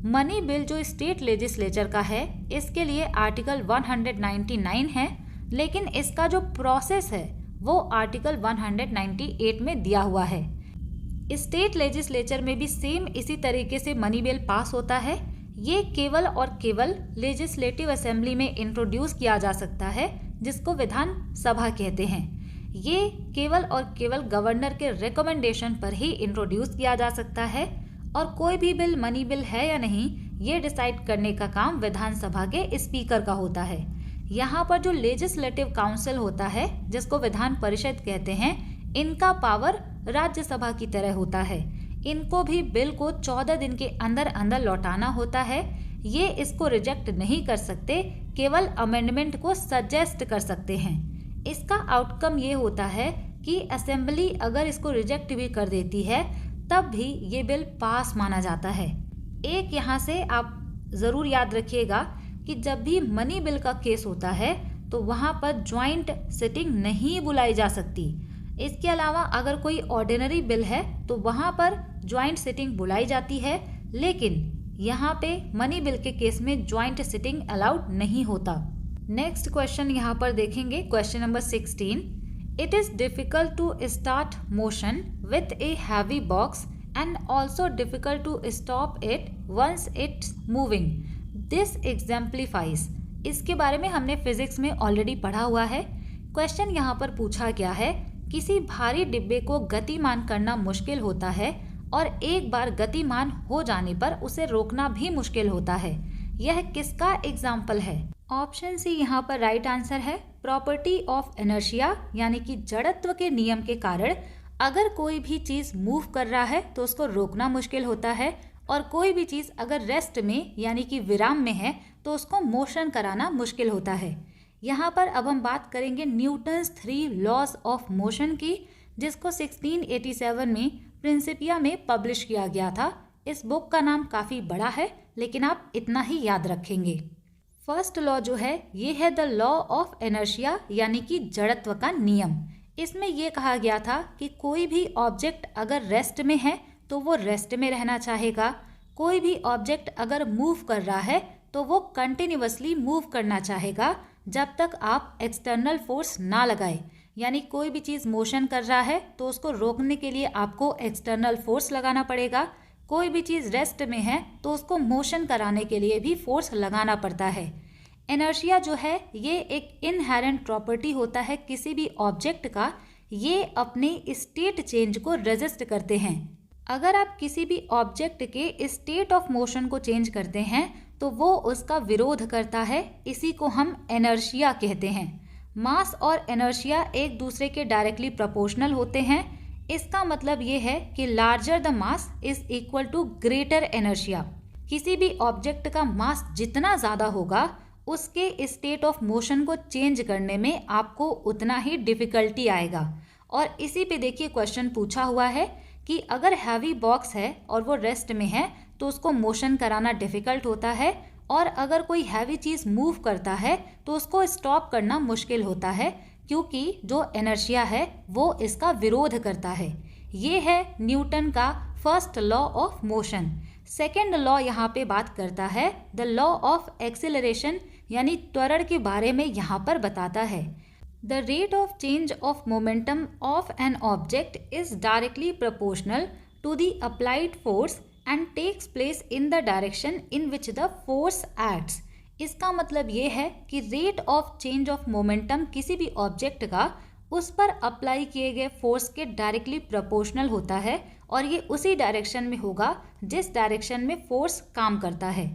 मनी बिल जो स्टेट लेजिस्लेचर का है इसके लिए आर्टिकल 199 है, लेकिन इसका जो प्रोसेस है वो आर्टिकल 198 में दिया हुआ है। स्टेट लेजिस्लेचर में भी सेम इसी तरीके से मनी बिल पास होता है। ये केवल और केवल लेजिस्लेटिव असेंबली में इंट्रोड्यूस किया जा सकता है, जिसको विधान सभा कहते हैं। ये केवल और केवल गवर्नर के रिकमेंडेशन पर ही इंट्रोड्यूस किया जा सकता है और कोई भी बिल मनी बिल है या नहीं, ये डिसाइड करने का काम विधानसभा के स्पीकर का होता है। यहाँ पर जो लेजिस्लेटिव काउंसिल होता है, जिसको विधान परिषद कहते हैं, इनका पावर राज्यसभा की तरह होता है। इनको भी बिल को 14 दिन के अंदर अंदर लौटाना होता है। ये इसको रिजेक्ट नहीं कर सकते, केवल अमेंडमेंट को सजेस्ट कर सकते हैं। इसका आउटकम ये होता है कि असेंबली अगर इसको रिजेक्ट भी कर देती है, तब भी ये बिल पास माना जाता है। एक यहाँ से आप ज़रूर याद रखिएगा कि जब भी मनी बिल का केस होता है तो वहाँ पर ज्वाइंट सिटिंग नहीं बुलाई जा सकती। इसके अलावा अगर कोई ऑर्डिनरी बिल है तो वहाँ पर ज्वाइंट सिटिंग बुलाई जाती है, लेकिन यहाँ पे मनी बिल के केस में ज्वाइंट सिटिंग अलाउड नहीं होता। नेक्स्ट क्वेश्चन यहाँ पर देखेंगे, question number 16। It is difficult to start motion with a heavy box and also difficult to stop it once it's moving. This exemplifies. इसके बारे में हमने फिजिक्स में ऑलरेडी पढ़ा हुआ है। क्वेश्चन यहाँ पर पूछा गया है, किसी भारी डिब्बे को गतिमान करना मुश्किल होता है और एक बार गतिमान हो जाने पर उसे रोकना भी मुश्किल होता है। यह किसका एग्जाम्पल है? ऑप्शन सी यहाँ पर राइट आंसर है। प्रॉपर्टी ऑफ इनर्शिया, यानी कि जड़त्व के नियम के कारण अगर कोई भी चीज मूव कर रहा है तो उसको रोकना मुश्किल होता है, और कोई भी चीज अगर रेस्ट में यानी कि विराम में है तो उसको मोशन कराना मुश्किल होता है। यहाँ पर अब हम बात करेंगे न्यूटन्स 3 लॉज ऑफ मोशन की, जिसको 1687 में प्रिंसिपिया में पब्लिश किया गया था। इस बुक का नाम काफ़ी बड़ा है, लेकिन आप इतना ही याद रखेंगे। फर्स्ट लॉ जो है ये है द लॉ ऑफ इनर्शिया, यानी कि जड़त्व का नियम। इसमें यह कहा गया था कि कोई भी ऑब्जेक्ट अगर रेस्ट में है तो वो रेस्ट में रहना चाहेगा। कोई भी ऑब्जेक्ट अगर मूव कर रहा है तो वो कंटिन्यूअसली मूव करना चाहेगा जब तक आप एक्सटर्नल फोर्स ना लगाए। यानी कोई भी चीज़ मोशन कर रहा है तो उसको रोकने के लिए आपको एक्सटर्नल फोर्स लगाना पड़ेगा। कोई भी चीज़ रेस्ट में है तो उसको मोशन कराने के लिए भी फोर्स लगाना पड़ता है। इनर्शिया जो है ये एक इनहेरेंट प्रॉपर्टी होता है किसी भी ऑब्जेक्ट का। ये अपने स्टेट चेंज को रेजिस्ट करते हैं। अगर आप किसी भी ऑब्जेक्ट के स्टेट ऑफ मोशन को चेंज करते हैं तो वो उसका विरोध करता है। इसी को हम इनर्शिया कहते हैं। मास और इनर्शिया एक दूसरे के डायरेक्टली प्रोपोर्शनल होते हैं। इसका मतलब ये है कि larger the mass is equal to greater inertia. किसी भी ऑब्जेक्ट का मास जितना ज़्यादा होगा उसके स्टेट ऑफ मोशन को चेंज करने में आपको उतना ही डिफिकल्टी आएगा। और इसी पे देखिए क्वेश्चन पूछा हुआ है कि अगर हैवी बॉक्स है और वो रेस्ट में है तो उसको मोशन कराना डिफ़िकल्ट होता है, और अगर कोई हैवी चीज़ मूव करता है तो उसको स्टॉप करना मुश्किल होता है, क्योंकि जो इनर्शिया है वो इसका विरोध करता है। ये है न्यूटन का first law of motion. Second law यहाँ पे बात करता है द लॉ ऑफ एक्सेलरेशन, यानी त्वरण के बारे में यहाँ पर बताता है। The rate of change of momentum of an object is directly proportional to the applied force and takes place in the direction in which the force acts। इसका मतलब ये है कि rate of change of momentum किसी भी object का उस पर अप्लाई किए गए फोर्स के डायरेक्टली प्रोपोर्शनल होता है, और ये उसी डायरेक्शन में होगा जिस डायरेक्शन में फोर्स काम करता है।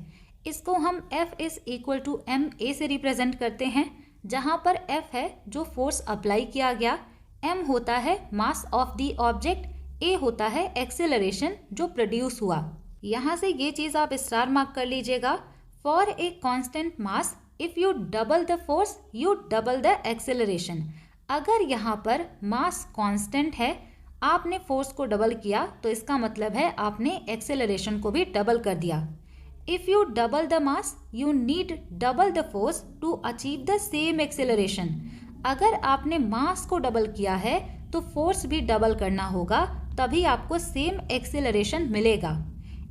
इसको हम F is equal to ma से रिप्रेजेंट करते हैं, जहाँ पर F है जो फोर्स अप्लाई किया गया, m होता है mass of the object, a होता है एक्सेलरेशन जो प्रोड्यूस हुआ। यहाँ से ये चीज़ आप स्टार मार्क कर लीजिएगा। For a constant mass if U double the force U double the acceleration. अगर यहाँ पर मास कांस्टेंट है, आपने फोर्स को डबल किया तो इसका मतलब है आपने एक्सेलरेशन को भी डबल कर दिया। If you double the mass, you need double the force to achieve the same acceleration। अगर आपने मास को डबल किया है तो फोर्स भी डबल करना होगा, तभी आपको सेम एक्सेलरेशन मिलेगा।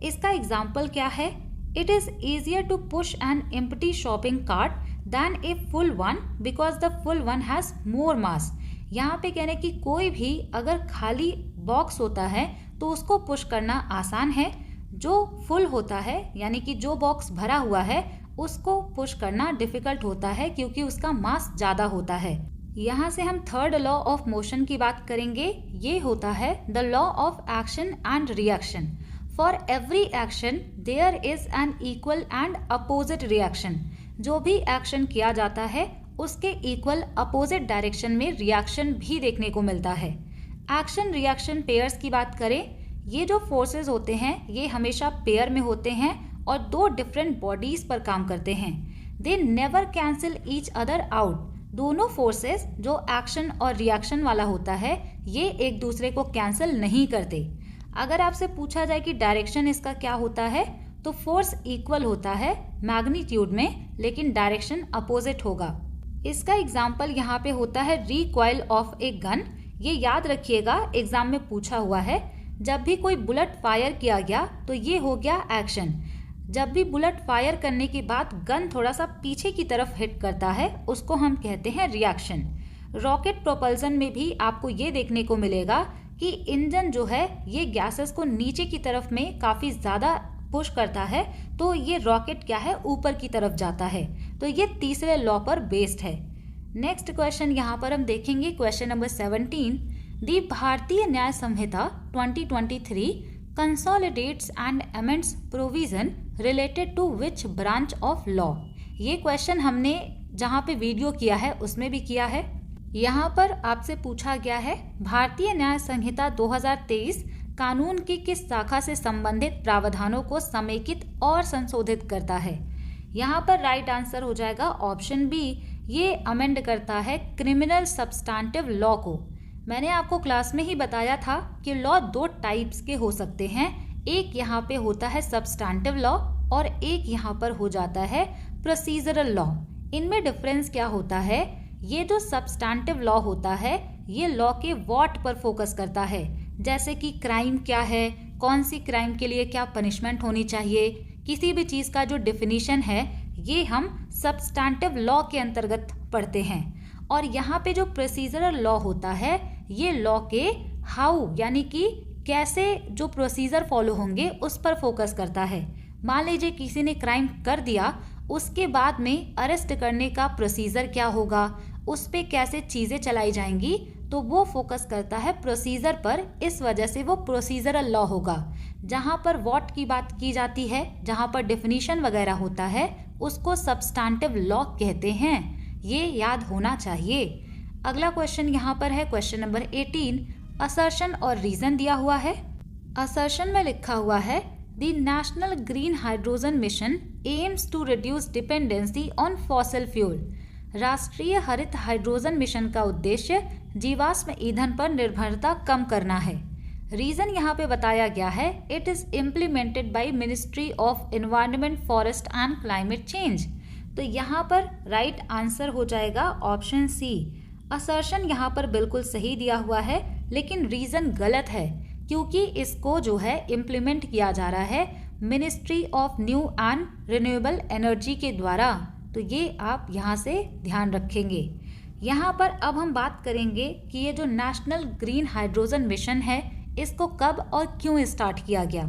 इसका एग्जाम्पल क्या है? It is easier to push an empty shopping cart than a full one because the full one has more mass। यहाँ पे कहने कि कोई भी अगर खाली बॉक्स होता है तो उसको पुश करना आसान है, जो फुल होता है यानी कि जो बॉक्स भरा हुआ है उसको पुश करना डिफिकल्ट होता है क्योंकि उसका मास ज़्यादा होता है। यहाँ से हम थर्ड लॉ ऑफ मोशन की बात करेंगे। ये होता है the law of action and reaction. For every action there is an equal and opposite reaction. जो भी एक्शन किया जाता है उसके इक्वल अपोजिट डायरेक्शन में रिएक्शन भी देखने को मिलता है। एक्शन रिएक्शन पेयर्स की बात करें, ये जो फोर्सेस होते हैं ये हमेशा पेयर में होते हैं और दो डिफरेंट बॉडीज पर काम करते हैं। They never cancel each other out. दोनों फोर्सेस जो एक्शन और रिएक्शन वाला होता है ये एक दूसरे को कैंसिल नहीं करते। अगर आपसे पूछा जाए कि डायरेक्शन इसका क्या होता है तो फोर्स इक्वल होता है मैग्नीट्यूड में, लेकिन डायरेक्शन अपोजिट होगा। इसका एग्जाम्पल यहाँ पे होता है रिकॉइल ऑफ ए गन। ये याद रखिएगा, एग्जाम में पूछा हुआ है। जब भी कोई बुलेट फायर किया गया तो ये हो गया एक्शन। जब भी बुलेट फायर करने के बाद गन थोड़ा सा पीछे की तरफ हिट करता है उसको हम कहते हैं रिएक्शन। रॉकेट प्रोपल्सन में भी आपको ये देखने को मिलेगा कि इंजन जो है ये गैसेस को नीचे की तरफ में काफ़ी ज़्यादा पुश करता है, तो ये रॉकेट क्या है ऊपर की तरफ जाता है। तो ये तीसरे लॉ पर बेस्ड है। नेक्स्ट क्वेश्चन यहाँ पर हम देखेंगे, question number 17। The Bharatiya Nyaya Sanhita 2023 consolidates and amends provision related to which branch of law. ये क्वेश्चन हमने जहाँ पे वीडियो किया है उसमें भी किया है। यहाँ पर आपसे पूछा गया है भारतीय न्याय संहिता 2023 कानून की किस शाखा से संबंधित प्रावधानों को समेकित और संशोधित करता है। यहाँ पर राइट आंसर हो जाएगा ऑप्शन बी, ये अमेंड करता है क्रिमिनल सब्सटेंटिव लॉ को। मैंने आपको क्लास में ही बताया था कि लॉ दो टाइप्स के हो सकते हैं, एक यहाँ पे होता है सब्सटेंटिव लॉ और एक यहाँ पर हो जाता है प्रोसीजरल लॉ। इनमें डिफरेंस क्या होता है, ये जो सब्सटेंटिव लॉ होता है ये लॉ के व्हाट पर फोकस करता है, जैसे कि क्राइम क्या है, कौन सी क्राइम के लिए क्या पनिशमेंट होनी चाहिए, किसी भी चीज़ का जो डिफिनीशन है ये हम सब्सटेंटिव लॉ के अंतर्गत पढ़ते हैं। और यहाँ पे जो प्रोसीजरल लॉ होता है ये लॉ के हाउ यानी कि कैसे जो प्रोसीजर फॉलो होंगे उस पर फोकस करता है। मान लीजिए किसी ने क्राइम कर दिया, उसके बाद में अरेस्ट करने का प्रोसीजर क्या होगा, उस पे कैसे चीज़ें चलाई जाएंगी, तो वो फोकस करता है प्रोसीजर पर। इस वजह से वो प्रोसीजरल लॉ होगा। जहाँ पर व्हाट की बात की जाती है, जहाँ पर डिफिनीशन वगैरह होता है उसको सब्सटेंटिव लॉ कहते हैं। ये याद होना चाहिए। अगला क्वेश्चन यहाँ पर है क्वेश्चन नंबर 18। असर्शन और रीजन दिया हुआ है। असर्शन में लिखा हुआ है the national green hydrogen mission aims to reduce dependency on fossil fuel. राष्ट्रीय हरित हाइड्रोजन मिशन का उद्देश्य जीवाश्म ईंधन पर निर्भरता कम करना है। रीजन यहाँ पे बताया गया है it is implemented by ministry of environment, forest and climate change. तो यहाँ पर राइट आंसर हो जाएगा ऑप्शन सी। असर्शन यहाँ पर बिल्कुल सही दिया हुआ है, लेकिन रीजन गलत है क्योंकि इसको जो है इम्प्लीमेंट किया जा रहा है ministry of new and renewable energy के द्वारा। तो ये आप यहाँ से ध्यान रखेंगे। यहाँ पर अब हम बात करेंगे कि ये जो नेशनल ग्रीन हाइड्रोजन मिशन है इसको कब और क्यों स्टार्ट किया गया।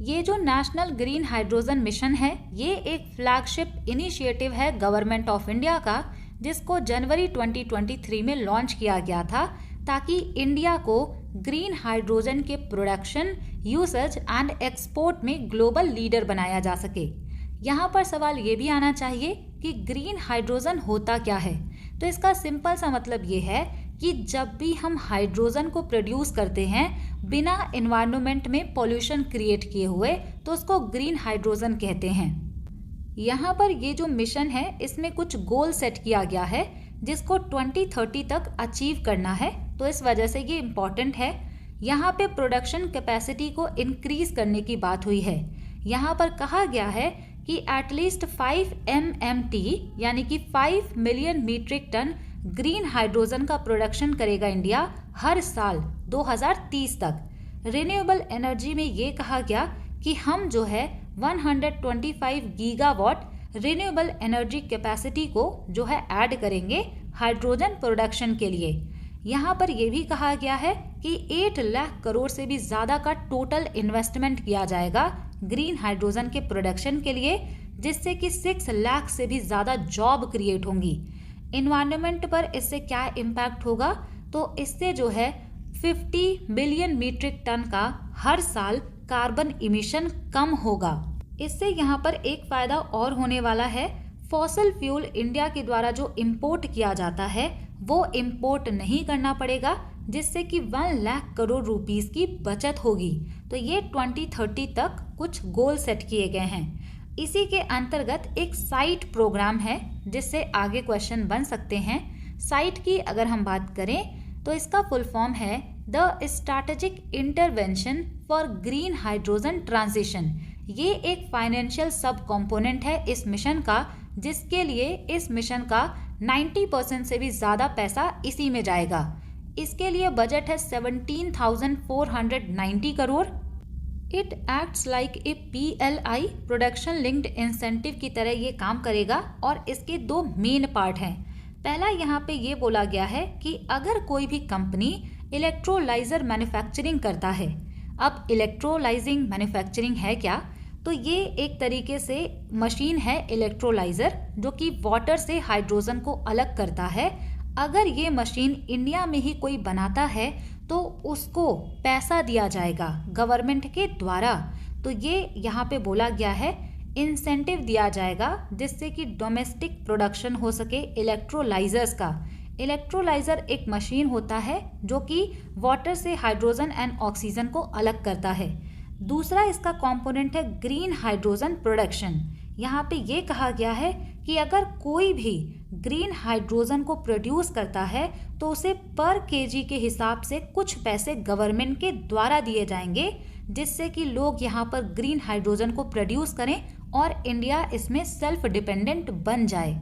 ये जो नेशनल ग्रीन हाइड्रोजन मिशन है ये एक फ्लैगशिप इनिशिएटिव है गवर्नमेंट ऑफ इंडिया का, जिसको जनवरी 2023 में लॉन्च किया गया था ताकि इंडिया को ग्रीन हाइड्रोजन के प्रोडक्शन, यूसेज एंड एक्सपोर्ट में ग्लोबल लीडर बनाया जा सके। यहाँ पर सवाल ये भी आना चाहिए कि ग्रीन हाइड्रोजन होता क्या है। तो इसका सिंपल सा मतलब ये है कि जब भी हम हाइड्रोजन को प्रोड्यूस करते हैं बिना एनवायरनमेंट में पॉल्यूशन क्रिएट किए हुए, तो उसको ग्रीन हाइड्रोजन कहते हैं। यहाँ पर ये जो मिशन है इसमें कुछ गोल सेट किया गया है जिसको 2030 तक अचीव करना है, तो इस वजह से ये इम्पॉर्टेंट है। यहाँ पे प्रोडक्शन कैपेसिटी को इंक्रीज करने की बात हुई है। यहाँ पर कहा गया है कि एटलीस्ट 5 MMT यानी कि 5 million metric tonne green hydrogen का प्रोडक्शन करेगा इंडिया हर साल 2030 तक। रिन्यूएबल एनर्जी में ये कहा गया कि हम जो है 125 गीगावाट रिन्यूएबल एनर्जी कैपेसिटी को जो है ऐड करेंगे हाइड्रोजन प्रोडक्शन के लिए। यहाँ पर यह भी कहा गया है कि 8 लाख करोड़ से भी ज़्यादा का टोटल इन्वेस्टमेंट किया जाएगा ग्रीन हाइड्रोजन के प्रोडक्शन के लिए, जिससे कि 6 लाख से भी ज़्यादा जॉब क्रिएट होंगी। इन्वायरमेंट पर इससे क्या इम्पैक्ट होगा, तो इससे जो है 50 बिलियन मीट्रिक टन का हर साल कार्बन इमिशन कम होगा। इससे यहाँ पर एक फ़ायदा और होने वाला है, फॉसल फ्यूल इंडिया के द्वारा जो इम्पोर्ट किया जाता है वो इम्पोर्ट नहीं करना पड़ेगा, जिससे कि 1 लाख करोड़ रुपीस की बचत होगी। तो ये 2030 तक कुछ गोल सेट किए गए हैं। इसी के अंतर्गत एक साइट प्रोग्राम है जिससे आगे क्वेश्चन बन सकते हैं। साइट की अगर हम बात करें तो इसका फुल फॉर्म है the strategic intervention for green hydrogen transition. ये एक फाइनेंशियल सब कंपोनेंट है इस मिशन का, जिसके लिए इस मिशन का 90% से भी ज़्यादा पैसा इसी में जाएगा। इसके लिए बजट है 17,490 crore. It acts like a PLI production linked incentive की तरह ये काम करेगा और इसके 2 मेन पार्ट हैं। पहला यहाँ पे ये बोला गया है कि अगर कोई भी कंपनी इलेक्ट्रोलाइजर मैन्युफैक्चरिंग करता है, अब इलेक्ट्रोलाइजिंग मैन्युफैक्चरिंग है क्या, तो ये एक तरीके से मशीन है इलेक्ट्रोलाइजर जो कि वाटर से हाइड्रोजन को अलग करता है। अगर ये मशीन इंडिया में ही कोई बनाता है तो उसको पैसा दिया जाएगा गवर्नमेंट के द्वारा। तो ये यहाँ पे बोला गया है इंसेंटिव दिया जाएगा जिससे कि डोमेस्टिक प्रोडक्शन हो सके इलेक्ट्रोलाइजर्स का। इलेक्ट्रोलाइजर एक मशीन होता है जो कि वाटर से हाइड्रोजन एंड ऑक्सीजन को अलग करता है। दूसरा इसका कंपोनेंट है ग्रीन हाइड्रोजन प्रोडक्शन। यहाँ पे ये कहा गया है कि अगर कोई भी ग्रीन हाइड्रोजन को प्रोड्यूस करता है तो उसे पर केजी के हिसाब से कुछ पैसे गवर्नमेंट के द्वारा दिए जाएंगे, जिससे कि लोग यहाँ पर ग्रीन हाइड्रोजन को प्रोड्यूस करें और इंडिया इसमें सेल्फ डिपेंडेंट बन जाए।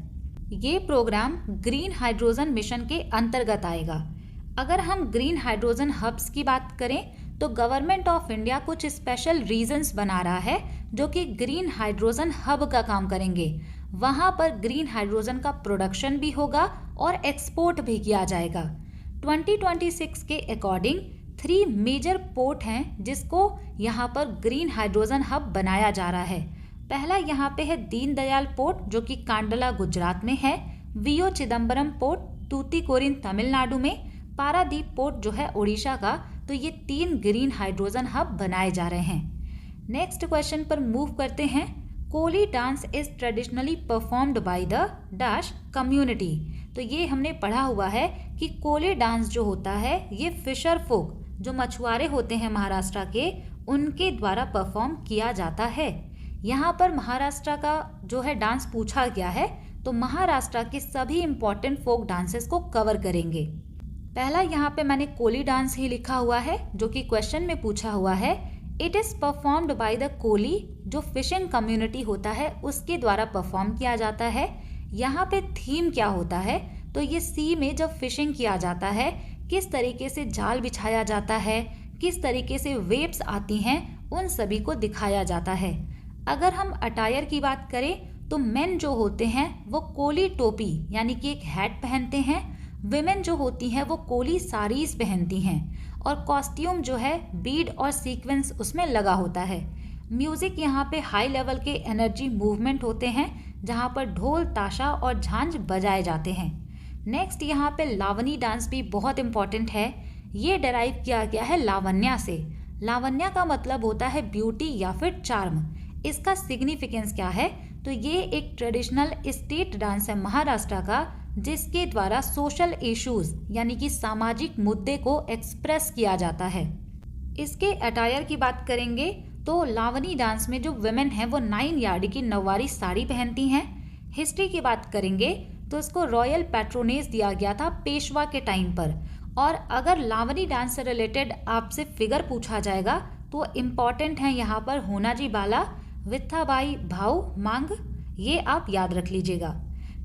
ये प्रोग्राम ग्रीन हाइड्रोजन मिशन के अंतर्गत आएगा। अगर हम ग्रीन हाइड्रोजन हब्स की बात करें तो गवर्नमेंट ऑफ इंडिया कुछ स्पेशल रीजन्स बना रहा है जो कि ग्रीन हाइड्रोजन हब का काम करेंगे। वहाँ पर ग्रीन हाइड्रोजन का प्रोडक्शन भी होगा और एक्सपोर्ट भी किया जाएगा। 2026 के अकॉर्डिंग 3 मेजर पोर्ट हैं जिसको यहाँ पर ग्रीन हाइड्रोजन हब बनाया जा रहा है। पहला यहाँ पे है दीनदयाल पोर्ट जो कि कांडला गुजरात में है, VO चिदम्बरम पोर्ट तूतीकोरिन तमिलनाडु में, पारादीप पोर्ट जो है उड़ीसा का। तो ये 3 ग्रीन हाइड्रोजन हब बनाए जा रहे हैं। नेक्स्ट क्वेश्चन पर मूव करते हैं। Koli dance is traditionally performed by the dash community. तो ये हमने पढ़ा हुआ है कि कोली डांस जो होता है ये फिशर फोक जो मछुआरे होते हैं महाराष्ट्र के, उनके द्वारा परफॉर्म किया जाता है। यहाँ पर महाराष्ट्र का जो है डांस पूछा गया है तो महाराष्ट्र के सभी इंपॉर्टेंट फोक डांसेस को कवर करेंगे। पहला यहाँ पे मैंने कोली डांस ही लिखा हुआ है जो कि क्वेश्चन में पूछा हुआ है। It is performed by the Koli, जो फिशिंग कम्युनिटी होता है उसके द्वारा परफॉर्म किया जाता है। यहाँ पे थीम क्या होता है, तो ये सी में जब फिशिंग किया जाता है किस तरीके से जाल बिछाया जाता है, किस तरीके से वेव्स आती हैं, उन सभी को दिखाया जाता है। अगर हम अटायर की बात करें तो मेन जो होते हैं वो कोली टोपी यानी कि एक हैट पहनते हैं, विमेन जो होती हैं वो कोली साड़ीज पहनती हैं और कॉस्ट्यूम जो है बीड और सीक्वेंस उसमें लगा होता है। म्यूजिक यहाँ पे हाई लेवल के एनर्जी मूवमेंट होते हैं जहाँ पर ढोल ताशा और झांझ बजाए जाते हैं। नेक्स्ट यहाँ पे लावनी डांस भी बहुत इंपॉर्टेंट है। ये डराइव किया गया है लावण्या से। लावण्या का मतलब होता है ब्यूटी या फिर चार्म। इसका सिग्निफिकेंस क्या है, तो ये एक ट्रेडिशनल स्टेट डांस है महाराष्ट्र का जिसके द्वारा सोशल इश्यूज यानी कि सामाजिक मुद्दे को एक्सप्रेस किया जाता है। इसके अटायर की बात करेंगे तो लावनी डांस में जो वुमेन है वो 9 यार्ड की नौवारी साड़ी पहनती हैं। हिस्ट्री की बात करेंगे तो इसको रॉयल पैट्रोनेज दिया गया था पेशवा के टाइम पर। और अगर लावनी डांस से रिलेटेड आपसे फिगर पूछा जाएगा तो इम्पॉर्टेंट है यहाँ पर होनाजी बाला, विथाबाई भाऊ मांग, ये आप याद रख लीजिएगा।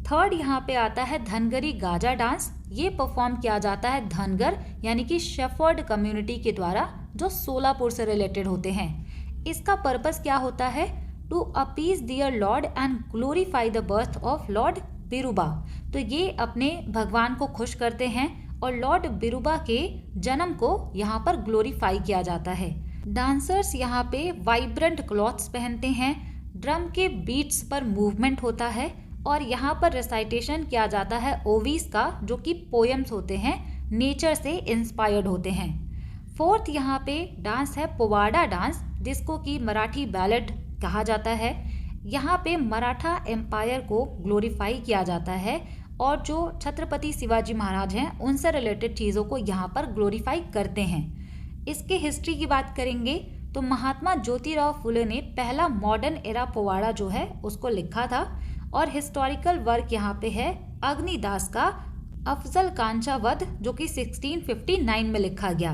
थर्ड यहाँ पे आता है धनगरी गाजा डांस। ये परफॉर्म किया जाता है धनगर यानी कि शेफर्ड कम्युनिटी के द्वारा जो सोलापुर से रिलेटेड होते हैं। इसका पर्पस क्या होता है, to appease their lord and glorify the birth of lord Biruba. तो ये अपने भगवान को खुश करते हैं और लॉर्ड बिरुबा के जन्म को यहाँ पर ग्लोरीफाई किया जाता है। डांसर्स यहाँ पे वाइब्रेंट क्लॉथ्स पहनते हैं, ड्रम के बीट्स पर मूवमेंट होता है और यहाँ पर रिसाइटेशन किया जाता है ओवीज का, जो कि पोएम्स होते हैं, नेचर से इंस्पायर्ड होते हैं। फोर्थ यहाँ पे डांस है पोवाड़ा डांस, जिसको कि मराठी बैलेड कहा जाता है। यहाँ पे मराठा एम्पायर को ग्लोरीफाई किया जाता है और जो छत्रपति शिवाजी महाराज हैं उनसे रिलेटेड चीज़ों को यहाँ पर ग्लोरीफाई करते हैं। इसके हिस्ट्री की बात करेंगे तो महात्मा ज्योतिराव फुले ने पहला मॉडर्न एरा पोवाड़ा जो है उसको लिखा था और हिस्टोरिकल वर्क यहाँ पे है अग्निदास का अफजल कांचा वध, जो कि 1659 में लिखा गया।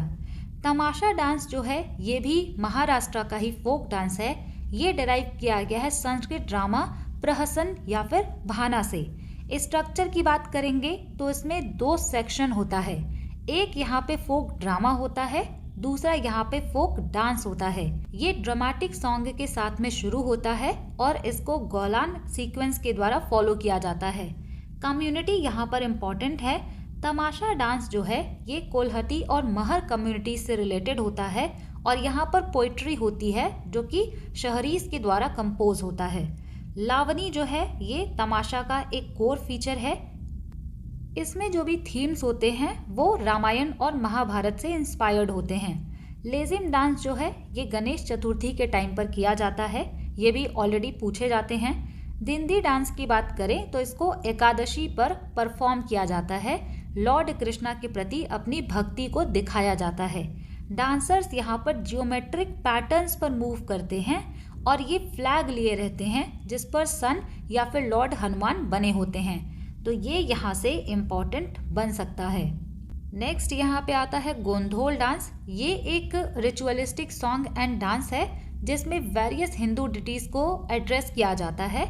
तमाशा डांस जो है ये भी महाराष्ट्र का ही फोक डांस है। ये डिराइव किया गया है संस्कृत ड्रामा प्रहसन या फिर भाना से। स्ट्रक्चर की बात करेंगे तो इसमें 2 सेक्शन होता है, एक यहाँ पे फोक ड्रामा होता है, दूसरा यहाँ पे फोक डांस होता है। ये ड्रामेटिक सॉन्ग के साथ में शुरू होता है और इसको गोलान सीक्वेंस के द्वारा फॉलो किया जाता है। कम्युनिटी यहाँ पर इम्पोर्टेंट है। तमाशा डांस जो है ये कोल्हटी और महर कम्युनिटी से रिलेटेड होता है और यहाँ पर पोइट्री होती है जो कि शहरीज के द्वारा कंपोज होता है। लावनी जो है ये तमाशा का एक कोर फीचर है। इसमें जो भी थीम्स होते हैं वो रामायण और महाभारत से इंस्पायर्ड होते हैं। लेजिम डांस जो है ये गणेश चतुर्थी के टाइम पर किया जाता है, ये भी ऑलरेडी पूछे जाते हैं। दिंडी डांस की बात करें तो इसको एकादशी पर परफॉर्म किया जाता है, लॉर्ड कृष्णा के प्रति अपनी भक्ति को दिखाया जाता है। डांसर्स यहाँ पर जियोमेट्रिक पैटर्न्स पर मूव करते हैं और ये फ्लैग लिए रहते हैं जिस पर सन या फिर लॉर्ड हनुमान बने होते हैं, तो ये यहाँ से इम्पोर्टेंट बन सकता है। नेक्स्ट यहाँ पे आता है गोंधोल डांस। ये एक रिचुअलिस्टिक सॉन्ग एंड डांस है जिसमें वेरियस हिंदू डिटीज को एड्रेस किया जाता है।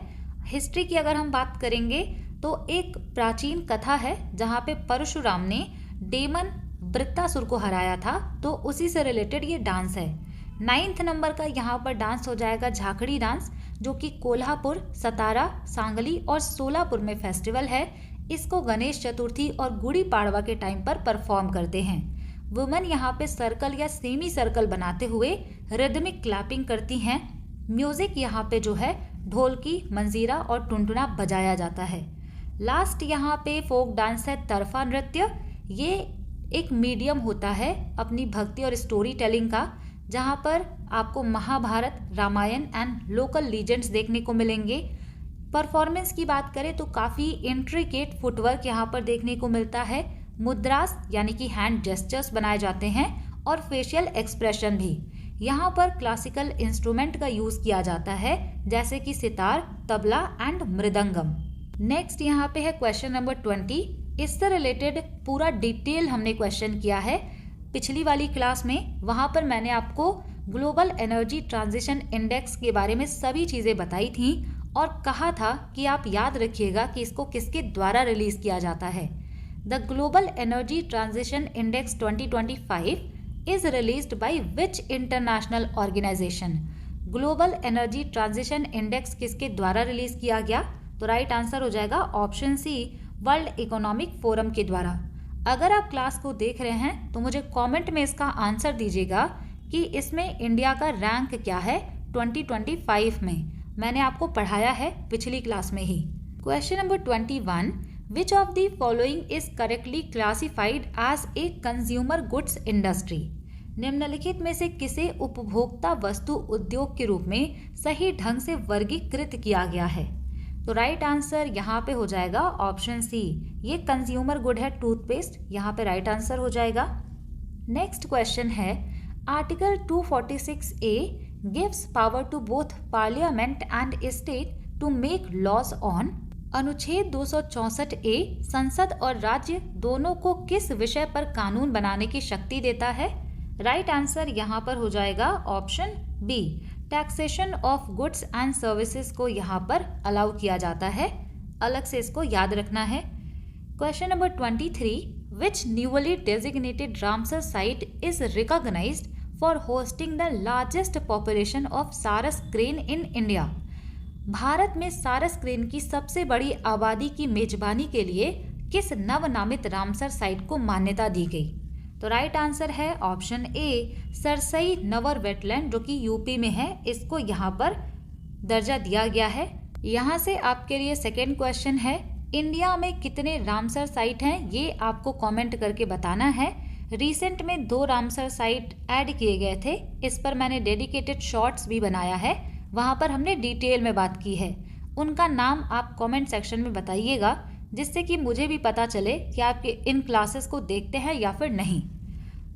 हिस्ट्री की अगर हम बात करेंगे तो एक प्राचीन कथा है जहाँ पे परशुराम ने डेमन वृत्तासुर को हराया था, तो उसी से रिलेटेड ये डांस है। 9th नंबर का यहाँ पर डांस हो जाएगा झाकड़ी डांस, जो कि कोल्हापुर, सतारा, सांगली और सोलापुर में फेस्टिवल है। इसको गणेश चतुर्थी और गुड़ी पाड़वा के टाइम पर परफॉर्म करते हैं। वुमेन यहाँ पे सर्कल या सेमी सर्कल बनाते हुए रिदमिक क्लैपिंग करती हैं। म्यूजिक यहाँ पे जो है ढोलकी, मंजीरा और टुनटुना बजाया जाता है। लास्ट यहाँ पे फोक डांस है तरफा नृत्य। ये एक मीडियम होता है अपनी भक्ति और स्टोरी टेलिंग का, जहाँ पर आपको Mahabharata, Ramayana and local legends देखने को मिलेंगे। परफॉर्मेंस की बात करें तो काफ़ी इंट्रिकेट फुटवर्क यहाँ पर देखने को मिलता है। मुद्रास यानी कि हैंड जेस्चर्स बनाए जाते हैं और फेशियल एक्सप्रेशन भी। यहाँ पर क्लासिकल इंस्ट्रूमेंट का यूज़ किया जाता है जैसे कि सितार, तबला एंड मृदंगम। नेक्स्ट यहाँ पे है क्वेश्चन नंबर 20। इससे रिलेटेड पूरा डिटेल हमने क्वेश्चन किया है पिछली वाली क्लास में। वहाँ पर मैंने आपको ग्लोबल एनर्जी ट्रांजिशन इंडेक्स के बारे में सभी चीज़ें बताई थी और कहा था कि आप याद रखिएगा कि इसको किसके द्वारा रिलीज किया जाता है। The global energy transition index 2025 is released by which international organisation. Global energy transition index किसके द्वारा रिलीज किया गया? तो राइट आंसर हो जाएगा option C, world economic forum के द्वारा। अगर आप क्लास को देख रहे हैं तो मुझे कमेंट में इसका आंसर दीजिएगा कि इसमें इंडिया का रैंक क्या है 2025 में। मैंने आपको पढ़ाया है पिछली क्लास में ही। Question number 21, which of the following is correctly classified as a consumer goods industry. निम्नलिखित में से किसे उपभोक्ता वस्तु उद्योग के रूप में सही ढंग से वर्गीकृत किया गया है? तो राइट आंसर यहाँ पे हो जाएगा ऑप्शन सी, ये कंज्यूमर गुड है टूथपेस्ट, यहाँ पे राइट आंसर हो जाएगा। नेक्स्ट क्वेश्चन है, article 246A gives power to both parliament and state to make laws on. अनुच्छेद 264A संसद और राज्य दोनों को किस विषय पर कानून बनाने की शक्ति देता है? राइट आंसर यहाँ पर हो जाएगा option B, taxation of goods and services को यहाँ पर अलाउ किया जाता है। अलग से इसको याद रखना है। Question number 23, which newly designated Ramsar site is recognised for hosting the largest population of sarus crane in India. भारत में सारस क्रेन की सबसे बड़ी आबादी की मेजबानी के लिए किस नवनामित रामसर साइट को मान्यता दी गई? तो राइट आंसर है ऑप्शन ए, सरसई नवर वेटलैंड जो कि यूपी में है, इसको यहाँ पर दर्जा दिया गया है। यहाँ से आपके लिए सेकेंड क्वेश्चन है, इंडिया में कितने रामसर साइट हैं ये आपको कमेंट करके बताना है। रिसेंट में 2 रामसर साइट ऐड किए गए थे, इस पर मैंने डेडिकेटेड शॉर्ट्स भी बनाया है, वहाँ पर हमने डिटेल में बात की है। उनका नाम आप कमेंट सेक्शन में बताइएगा, जिससे कि मुझे भी पता चले कि आप इन क्लासेस को देखते हैं या फिर नहीं।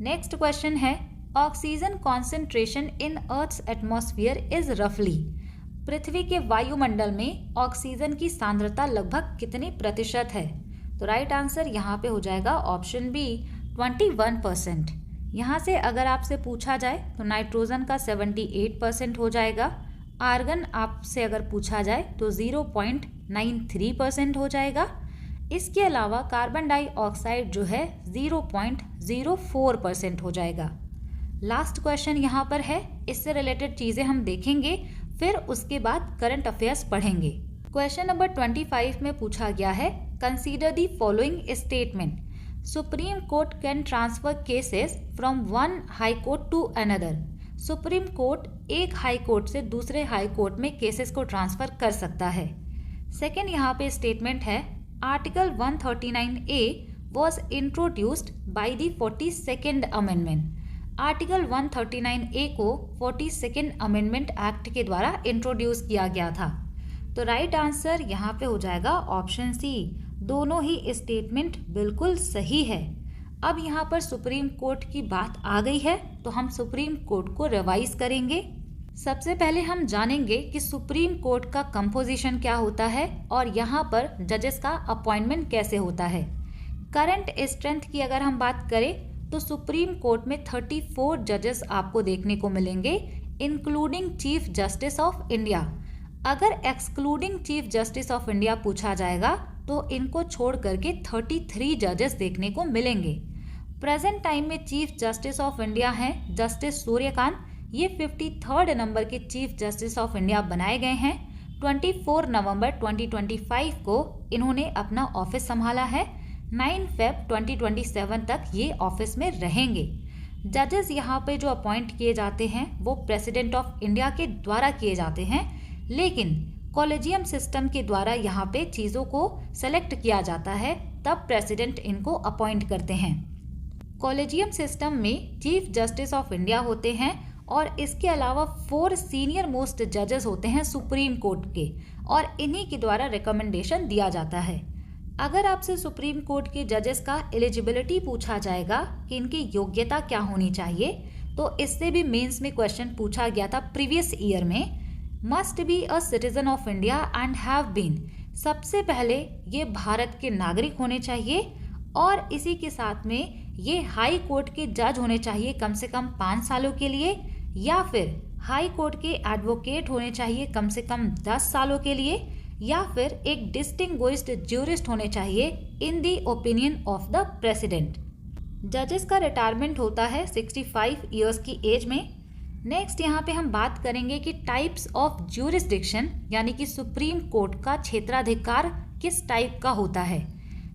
नेक्स्ट क्वेश्चन है, oxygen concentration in earth's atmosphere is रफली। पृथ्वी के वायुमंडल में ऑक्सीजन की सांद्रता लगभग कितने प्रतिशत है? तो राइट आंसर यहाँ पे हो जाएगा ऑप्शन बी, 21%। यहाँ से अगर आपसे पूछा जाए तो नाइट्रोजन का 78% हो जाएगा, आर्गन आपसे अगर पूछा जाए तो 0.93% हो जाएगा। इसके अलावा कार्बन डाइऑक्साइड जो है 0.04% हो जाएगा। लास्ट क्वेश्चन यहाँ पर है, इससे रिलेटेड चीज़ें हम देखेंगे, फिर उसके बाद करंट अफेयर्स पढ़ेंगे। क्वेश्चन नंबर 25 में पूछा गया है, consider the following statement, supreme court can transfer cases from one high court to another. Supreme court एक हाई कोर्ट से दूसरे हाई कोर्ट में केसेस को ट्रांसफर कर सकता है। सेकेंड यहाँ पे स्टेटमेंट है, article 139A was introduced by the 42nd amendment. Article 139A को 42nd अमेंडमेंट एक्ट के द्वारा इंट्रोड्यूस किया गया था। तो राइट आंसर यहाँ पे हो जाएगा ऑप्शन सी, दोनों ही स्टेटमेंट बिल्कुल सही है। अब यहाँ पर सुप्रीम कोर्ट की बात आ गई है, तो हम सुप्रीम कोर्ट को रिवाइज करेंगे। सबसे पहले हम जानेंगे कि सुप्रीम कोर्ट का कंपोजिशन क्या होता है और यहाँ पर जजेस का अपॉइंटमेंट कैसे होता है। करंट स्ट्रेंथ की अगर हम बात करें तो सुप्रीम कोर्ट में 34 जजेस आपको देखने को मिलेंगे, including chief justice of India. अगर excluding chief justice of India पूछा जाएगा तो इनको छोड़ करके 33 जजेस देखने को मिलेंगे। प्रेजेंट टाइम में चीफ जस्टिस ऑफ इंडिया हैं जस्टिस सूर्यकांत, ये 53rd नंबर के चीफ जस्टिस ऑफ इंडिया बनाए गए हैं। 24 नवंबर 2025 को इन्होंने अपना ऑफिस संभाला है। 9 फेब 2027 तक ये ऑफिस में रहेंगे। जजेस यहाँ पे जो अपॉइंट किए जाते हैं वो प्रेसिडेंट ऑफ इंडिया के द्वारा किए जाते हैं, लेकिन कॉलेजियम सिस्टम के द्वारा यहाँ पे चीज़ों को सेलेक्ट किया जाता है, तब प्रेसिडेंट इनको अपॉइंट करते हैं। कॉलेजियम सिस्टम में चीफ जस्टिस ऑफ इंडिया होते हैं और इसके अलावा 4 सीनियर मोस्ट जजेस होते हैं सुप्रीम कोर्ट के, और इन्हीं के द्वारा रिकमेंडेशन दिया जाता है। अगर आपसे सुप्रीम कोर्ट के जजेस का एलिजिबिलिटी पूछा जाएगा कि इनकी योग्यता क्या होनी चाहिए, तो इससे भी मेंस में क्वेश्चन पूछा गया था प्रीवियस ईयर में। Must be a citizen of India and have been, सबसे पहले ये भारत के नागरिक होने चाहिए, और इसी के साथ में ये हाई कोर्ट के जज होने चाहिए कम से कम 5 सालों के लिए, या फिर हाई कोर्ट के एडवोकेट होने चाहिए कम से कम 10 सालों के लिए, या फिर एक डिस्टिंग्विश्ड ज्यूरिस्ट होने चाहिए in the opinion of the president. जजेस का रिटायरमेंट होता है 65 ईयर्स की एज में। नेक्स्ट यहाँ पे हम बात करेंगे कि टाइप्स ऑफ ज्यूरिसडिक्शन, यानी कि सुप्रीम कोर्ट का क्षेत्राधिकार किस टाइप का होता है।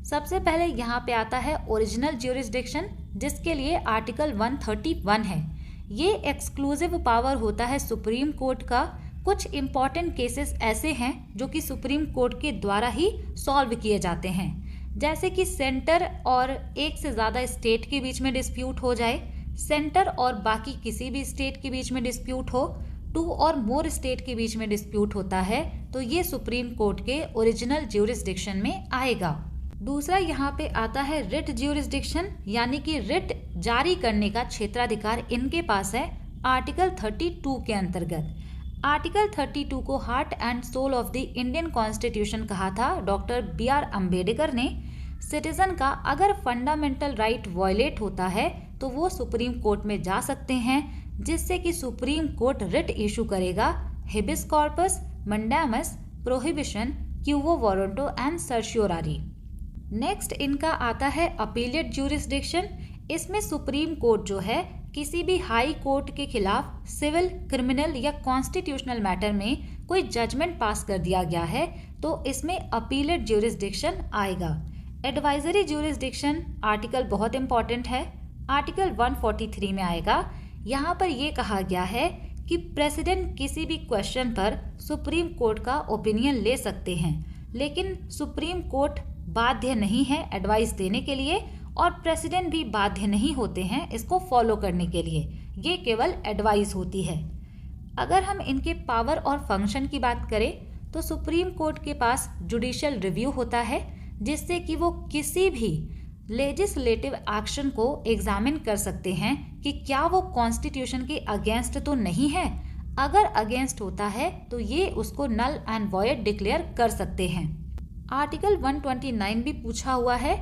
सबसे पहले यहाँ पे आता है ओरिजिनल ज्यूरिसडिक्शन, जिसके लिए आर्टिकल 131 है। ये एक्सक्लूसिव पावर होता है सुप्रीम कोर्ट का। कुछ इम्पॉर्टेंट केसेस ऐसे हैं जो कि सुप्रीम कोर्ट के द्वारा ही सॉल्व किए जाते हैं, जैसे कि सेंटर और एक से ज़्यादा स्टेट के बीच में डिस्प्यूट हो जाए, सेंटर और बाकी किसी भी स्टेट के बीच में डिस्प्यूट हो, 2 और मोर स्टेट के बीच में डिस्प्यूट होता है, तो ये सुप्रीम कोर्ट के ओरिजिनल ज्यूरिसडिक्शन में आएगा। दूसरा यहाँ पे आता है रिट ज्यूरिसडिक्शन, यानी कि रिट जारी करने का क्षेत्राधिकार इनके पास है आर्टिकल 32 के अंतर्गत। आर्टिकल 32 को heart and soul of the Indian constitution कहा था डॉक्टर BR अम्बेडकर ने। सिटीजन का अगर फंडामेंटल राइट वायलेट होता है तो वो सुप्रीम कोर्ट में जा सकते हैं, जिससे कि सुप्रीम कोर्ट रिट इशू करेगा habeas corpus, mandamus, prohibition, quo warranto and certiorari. Next इनका आता है अपीलेट ज्यूरिसडिक्शन। इसमें सुप्रीम कोर्ट जो है किसी भी हाई कोर्ट के खिलाफ सिविल, क्रिमिनल या कॉन्स्टिट्यूशनल मैटर में कोई जजमेंट पास कर दिया गया है तो इसमें अपीलेट ज्यूरिसडिक्शन आएगा। एडवाइजरी ज्यूरिसडिक्शन आर्टिकल बहुत इंपॉर्टेंट है। आर्टिकल 143 में आएगा। यहाँ पर ये कहा गया है कि प्रेसिडेंट किसी भी क्वेश्चन पर सुप्रीम कोर्ट का ओपिनियन ले सकते हैं, लेकिन सुप्रीम कोर्ट बाध्य नहीं है एडवाइस देने के लिए और प्रेसिडेंट भी बाध्य नहीं होते हैं इसको फॉलो करने के लिए। ये केवल एडवाइस होती है। अगर हम इनके पावर और फंक्शन की बात करें तो सुप्रीम कोर्ट के पास जुडिशियल रिव्यू होता है, जिससे कि वो किसी भी लेजिस्लेटिव एक्शन को एग्जामिन कर सकते हैं कि क्या वो कॉन्स्टिट्यूशन के अगेंस्ट तो नहीं है। अगर अगेंस्ट होता है तो ये उसको नल एंड वॉइड डिक्लेयर कर सकते हैं। आर्टिकल 129 भी पूछा हुआ है।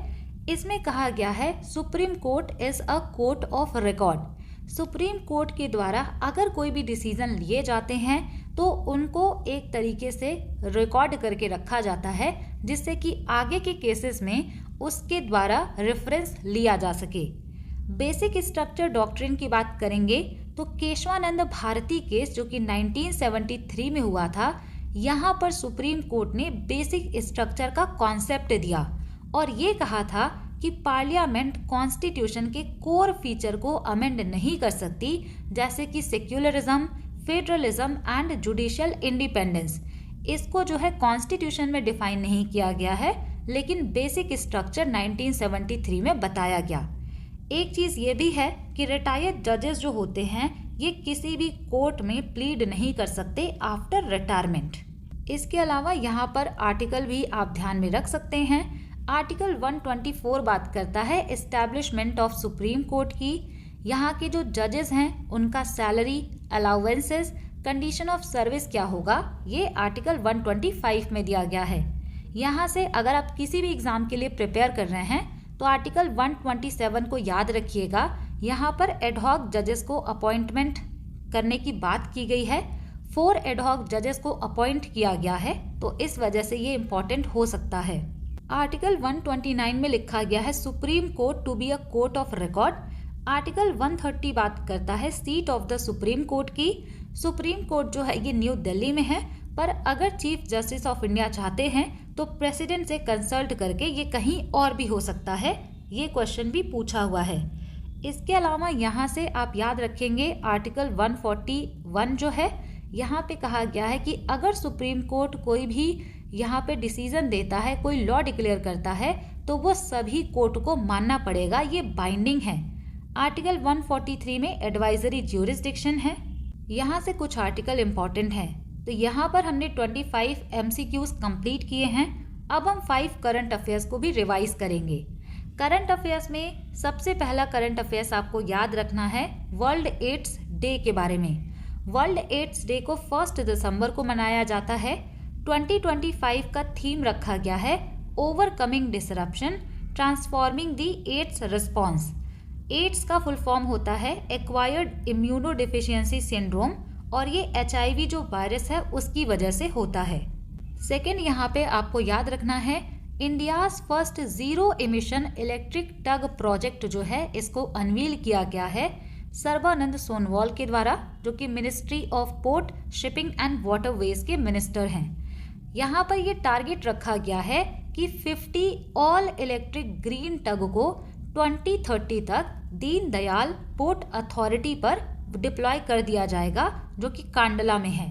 इसमें कहा गया है supreme court is a court of record. Supreme court के द्वारा अगर कोई भी डिसीजन लिए जाते हैं तो उनको एक तरीके से रिकॉर्ड करके रखा जाता है, जिससे कि आगे के केसेस में उसके द्वारा रेफरेंस लिया जा सके। बेसिक स्ट्रक्चर डॉक्ट्रिन की बात करेंगे तो केशवानंद भारती केस जो कि 1973 में हुआ था, यहाँ पर सुप्रीम कोर्ट ने बेसिक स्ट्रक्चर का कॉन्सेप्ट दिया और ये कहा था कि पार्लियामेंट कॉन्स्टिट्यूशन के कोर फीचर को अमेंड नहीं कर सकती, जैसे कि secularism, federalism and judicial independence. इसको जो है कॉन्स्टिट्यूशन में डिफाइन नहीं किया गया है, लेकिन बेसिक स्ट्रक्चर 1973 में बताया गया। एक चीज ये भी है कि रिटायर्ड जजेस जो होते हैं ये किसी भी कोर्ट में प्लीड नहीं कर सकते आफ्टर रिटायरमेंट। इसके अलावा यहाँ पर आर्टिकल भी आप ध्यान में रख सकते हैं। आर्टिकल 124 बात करता है एस्टैब्लिशमेंट ऑफ सुप्रीम कोर्ट की। यहाँ के जो जजेस हैं उनका salary, allowances, condition of service क्या होगा, ये आर्टिकल 125 में दिया गया है। यहाँ से अगर आप किसी भी एग्जाम के लिए प्रिपेयर कर रहे हैं तो आर्टिकल 127 को याद रखिएगा। यहाँ पर एडहॉक जजेस को अपॉइंटमेंट करने की बात की गई है। 4 एडहॉक जजेस को अपॉइंट किया गया है, तो इस वजह से ये इम्पोर्टेंट हो सकता है। आर्टिकल 129 में लिखा गया है supreme court to be a court of record. Article 130 बात करता है seat of the supreme court की। सुप्रीम कोर्ट जो है ये न्यू दिल्ली में है, पर अगर चीफ जस्टिस ऑफ इंडिया चाहते हैं तो प्रेसिडेंट से कंसल्ट करके ये कहीं और भी हो सकता है। ये क्वेश्चन भी पूछा हुआ है। इसके अलावा यहाँ से आप याद रखेंगे आर्टिकल 141 जो है, यहाँ पे कहा गया है कि अगर सुप्रीम कोर्ट कोई भी यहाँ पे डिसीजन देता है, कोई लॉ डिक्लेयर करता है, तो वो सभी कोर्ट को मानना पड़ेगा, ये बाइंडिंग है। आर्टिकल 143 में एडवाइजरी ज्यूरिसडिक्शन है। यहाँ से कुछ आर्टिकल इंपॉर्टेंट हैं। तो यहाँ पर हमने 25 MCQs कंप्लीट किए हैं। अब हम 5 करंट अफेयर्स को भी रिवाइज करेंगे। करंट अफेयर्स में सबसे पहला करंट अफेयर्स आपको याद रखना है वर्ल्ड एड्स डे के बारे में। वर्ल्ड एड्स डे को 1 दिसंबर को मनाया जाता है। 2025 का थीम रखा गया है overcoming disruption transforming the AIDS response. AIDS का फुल फॉर्म होता है एक्वायर्ड इम्यूनोडेफिशिएंसी सिंड्रोम और ये HIV जो वायरस है उसकी वजह से होता है। सेकेंड यहाँ पे आपको याद रखना है India's first zero emission electric tug project जो है इसको अनवील किया गया है सर्बानंद सोनोवाल के द्वारा, जो कि ministry of port, shipping and waterways के मिनिस्टर हैं। यहाँ पर ये टारगेट रखा गया है कि 50 ऑल इलेक्ट्रिक ग्रीन टग को 2030 तक दीनदयाल पोर्ट अथॉरिटी पर डिप्लॉय कर दिया जाएगा, जो कि कांडला में है।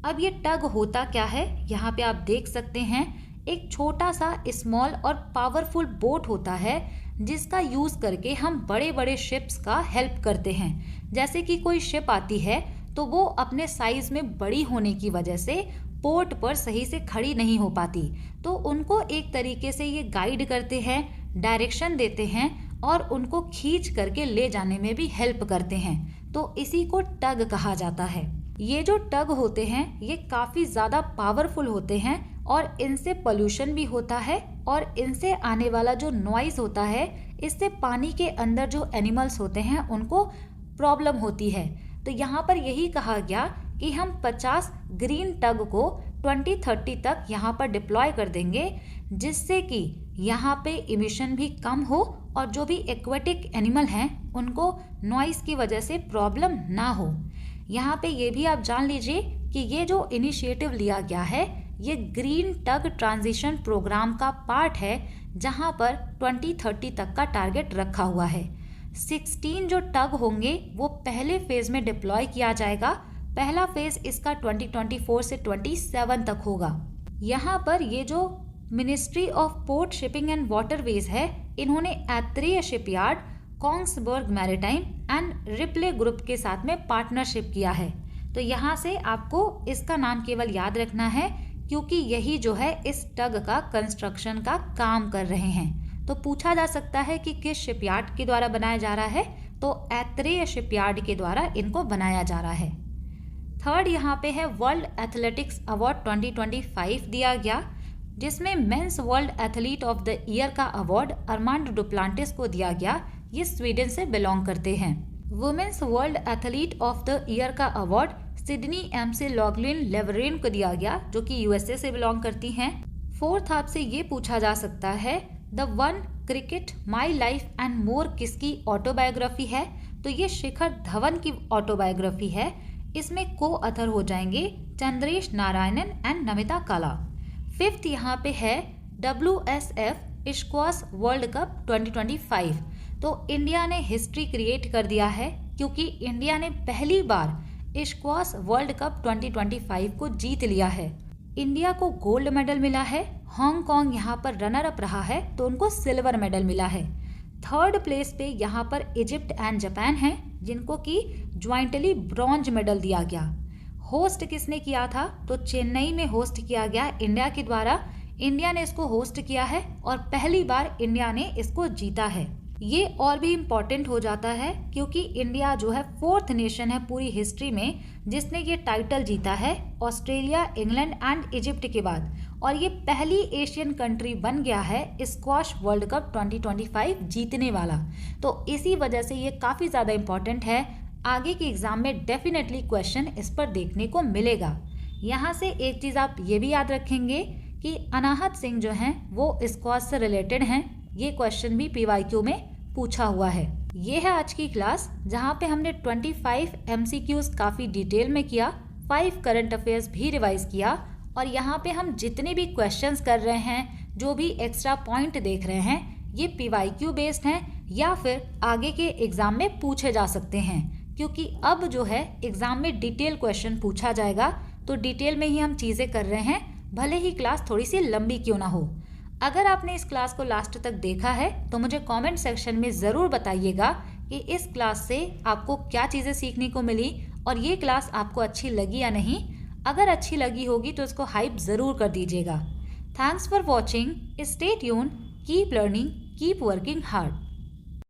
अब ये टग होता क्या है, यहाँ पे आप देख सकते हैं एक छोटा सा स्मॉल और पावरफुल बोट होता है जिसका यूज करके हम बड़े बड़े शिप्स का हेल्प करते हैं। जैसे कि कोई शिप आती है तो वो अपने साइज में बड़ी होने की वजह से पोर्ट पर सही से खड़ी नहीं हो पाती, तो उनको एक तरीके से ये गाइड करते हैं, डायरेक्शन देते हैं और उनको खींच करके ले जाने में भी हेल्प करते हैं। तो इसी को टग कहा जाता है। ये जो टग होते हैं ये काफी ज्यादा पावरफुल होते हैं और इनसे पोल्यूशन भी होता है और इनसे आने वाला जो नॉइज होता है इससे पानी के अंदर जो एनिमल्स होते हैं उनको प्रॉब्लम होती है। तो यहाँ पर यही कहा गया कि हम 50 ग्रीन टग को 2030 तक यहाँ पर डिप्लॉय कर देंगे, जिससे कि यहाँ पे इमिशन भी कम हो और जो भी एक्वेटिक एनिमल हैं उनको नॉइस की वजह से प्रॉब्लम ना हो। यहाँ पे ये भी आप जान लीजिए कि ये जो इनिशिएटिव लिया गया है ये ग्रीन टग ट्रांजिशन प्रोग्राम का पार्ट है, जहां पर 2030 तक का टारगेट रखा हुआ है। 16 जो टग होंगे वो पहले फेज में डिप्लॉय किया जाएगा। पहला फेज इसका 2024 से 27 तक होगा। यहाँ पर ये जो ministry of port shipping and waterways है, इन्होंने Aitareya shipyard, Kongsberg maritime and replay group के साथ में पार्टनरशिप किया है। तो यहाँ से आपको इसका नाम केवल याद रखना है क्योंकि यही जो है इस टग का कंस्ट्रक्शन का काम कर रहे हैं। तो पूछा जा सकता है कि किस शिपयार्ड के द्वारा बनाया जा रहा है, तो एत्रेय शिपयार्ड के द्वारा इनको बनाया जा रहा है। थर्ड यहाँ पे है वर्ल्ड एथलेटिक्स अवार्ड 2025 दिया गया, जिसमें men's world athlete of the year का अवार्ड अर्मांड डुप्लांटिस को दिया गया। ये स्वीडन से बिलोंग करते हैं। Women's world athlete of the year का award Sydney McLaughlin Levrone को दिया गया, जो कि यूएसए से बिलोंग करती हैं। फोर्थ आपसे ये पूछा जा सकता है the one cricket my life and more किसकी ऑटोबायोग्राफी है, तो ये शिखर धवन की ऑटोबायोग्राफी है। इसमें को अथर हो जाएंगे चंद्रेश नारायणन एंड नमिता काला। फिफ्थ यहाँ पे है WSF स्क्वॉश वर्ल्ड कप 2025। तो इंडिया ने हिस्ट्री क्रिएट कर दिया है क्योंकि इंडिया ने पहली बार स्क्वॉश वर्ल्ड कप 2025 को जीत लिया है। इंडिया को गोल्ड मेडल मिला है। हांगकांग यहाँ पर रनर अप रहा है तो उनको सिल्वर मेडल मिला है। थर्ड प्लेस पे यहाँ पर इजिप्ट एंड जापान हैं, जिनको कि ज्वाइंटली ब्रॉन्ज मेडल दिया गया। होस्ट किसने किया था, तो चेन्नई में होस्ट किया गया इंडिया के द्वारा। इंडिया ने इसको होस्ट किया है और पहली बार इंडिया ने इसको जीता है। ये और भी इम्पोर्टेंट हो जाता है क्योंकि इंडिया जो है फोर्थ नेशन है पूरी हिस्ट्री में जिसने ये टाइटल जीता है, ऑस्ट्रेलिया, इंग्लैंड एंड इजिप्ट के बाद। और ये पहली एशियन कंट्री बन गया है स्क्वॉश वर्ल्ड कप 2025 जीतने वाला। तो इसी वजह से ये काफ़ी ज़्यादा इम्पोर्टेंट है। आगे के एग्जाम में डेफिनेटली क्वेश्चन इस पर देखने को मिलेगा। यहाँ से एक चीज़ आप ये भी याद रखेंगे कि अनाहत सिंह जो हैं वो स्क्वॉश से रिलेटेड हैं। ये क्वेश्चन भी PYQ में पूछा हुआ है। ये है आज की क्लास जहाँ पे हमने 25 MCQs काफ़ी डिटेल में किया, 5 करंट अफेयर्स भी रिवाइज किया और यहाँ पे हम जितने भी क्वेश्चंस कर रहे हैं, जो भी एक्स्ट्रा पॉइंट देख रहे हैं, ये PYQ बेस्ड हैं या फिर आगे के एग्जाम में पूछे जा सकते हैं। क्योंकि अब जो है एग्जाम में डिटेल क्वेश्चन पूछा जाएगा तो डिटेल में ही हम चीज़ें कर रहे हैं, भले ही क्लास थोड़ी सी लंबी क्यों ना हो। अगर आपने इस क्लास को लास्ट तक देखा है तो मुझे कमेंट सेक्शन में ज़रूर बताइएगा कि इस क्लास से आपको क्या चीज़ें सीखने को मिली और ये क्लास आपको अच्छी लगी या नहीं। अगर अच्छी लगी होगी तो इसको हाइप ज़रूर कर दीजिएगा। Thanks for watching, stay tuned, keep learning, keep working hard.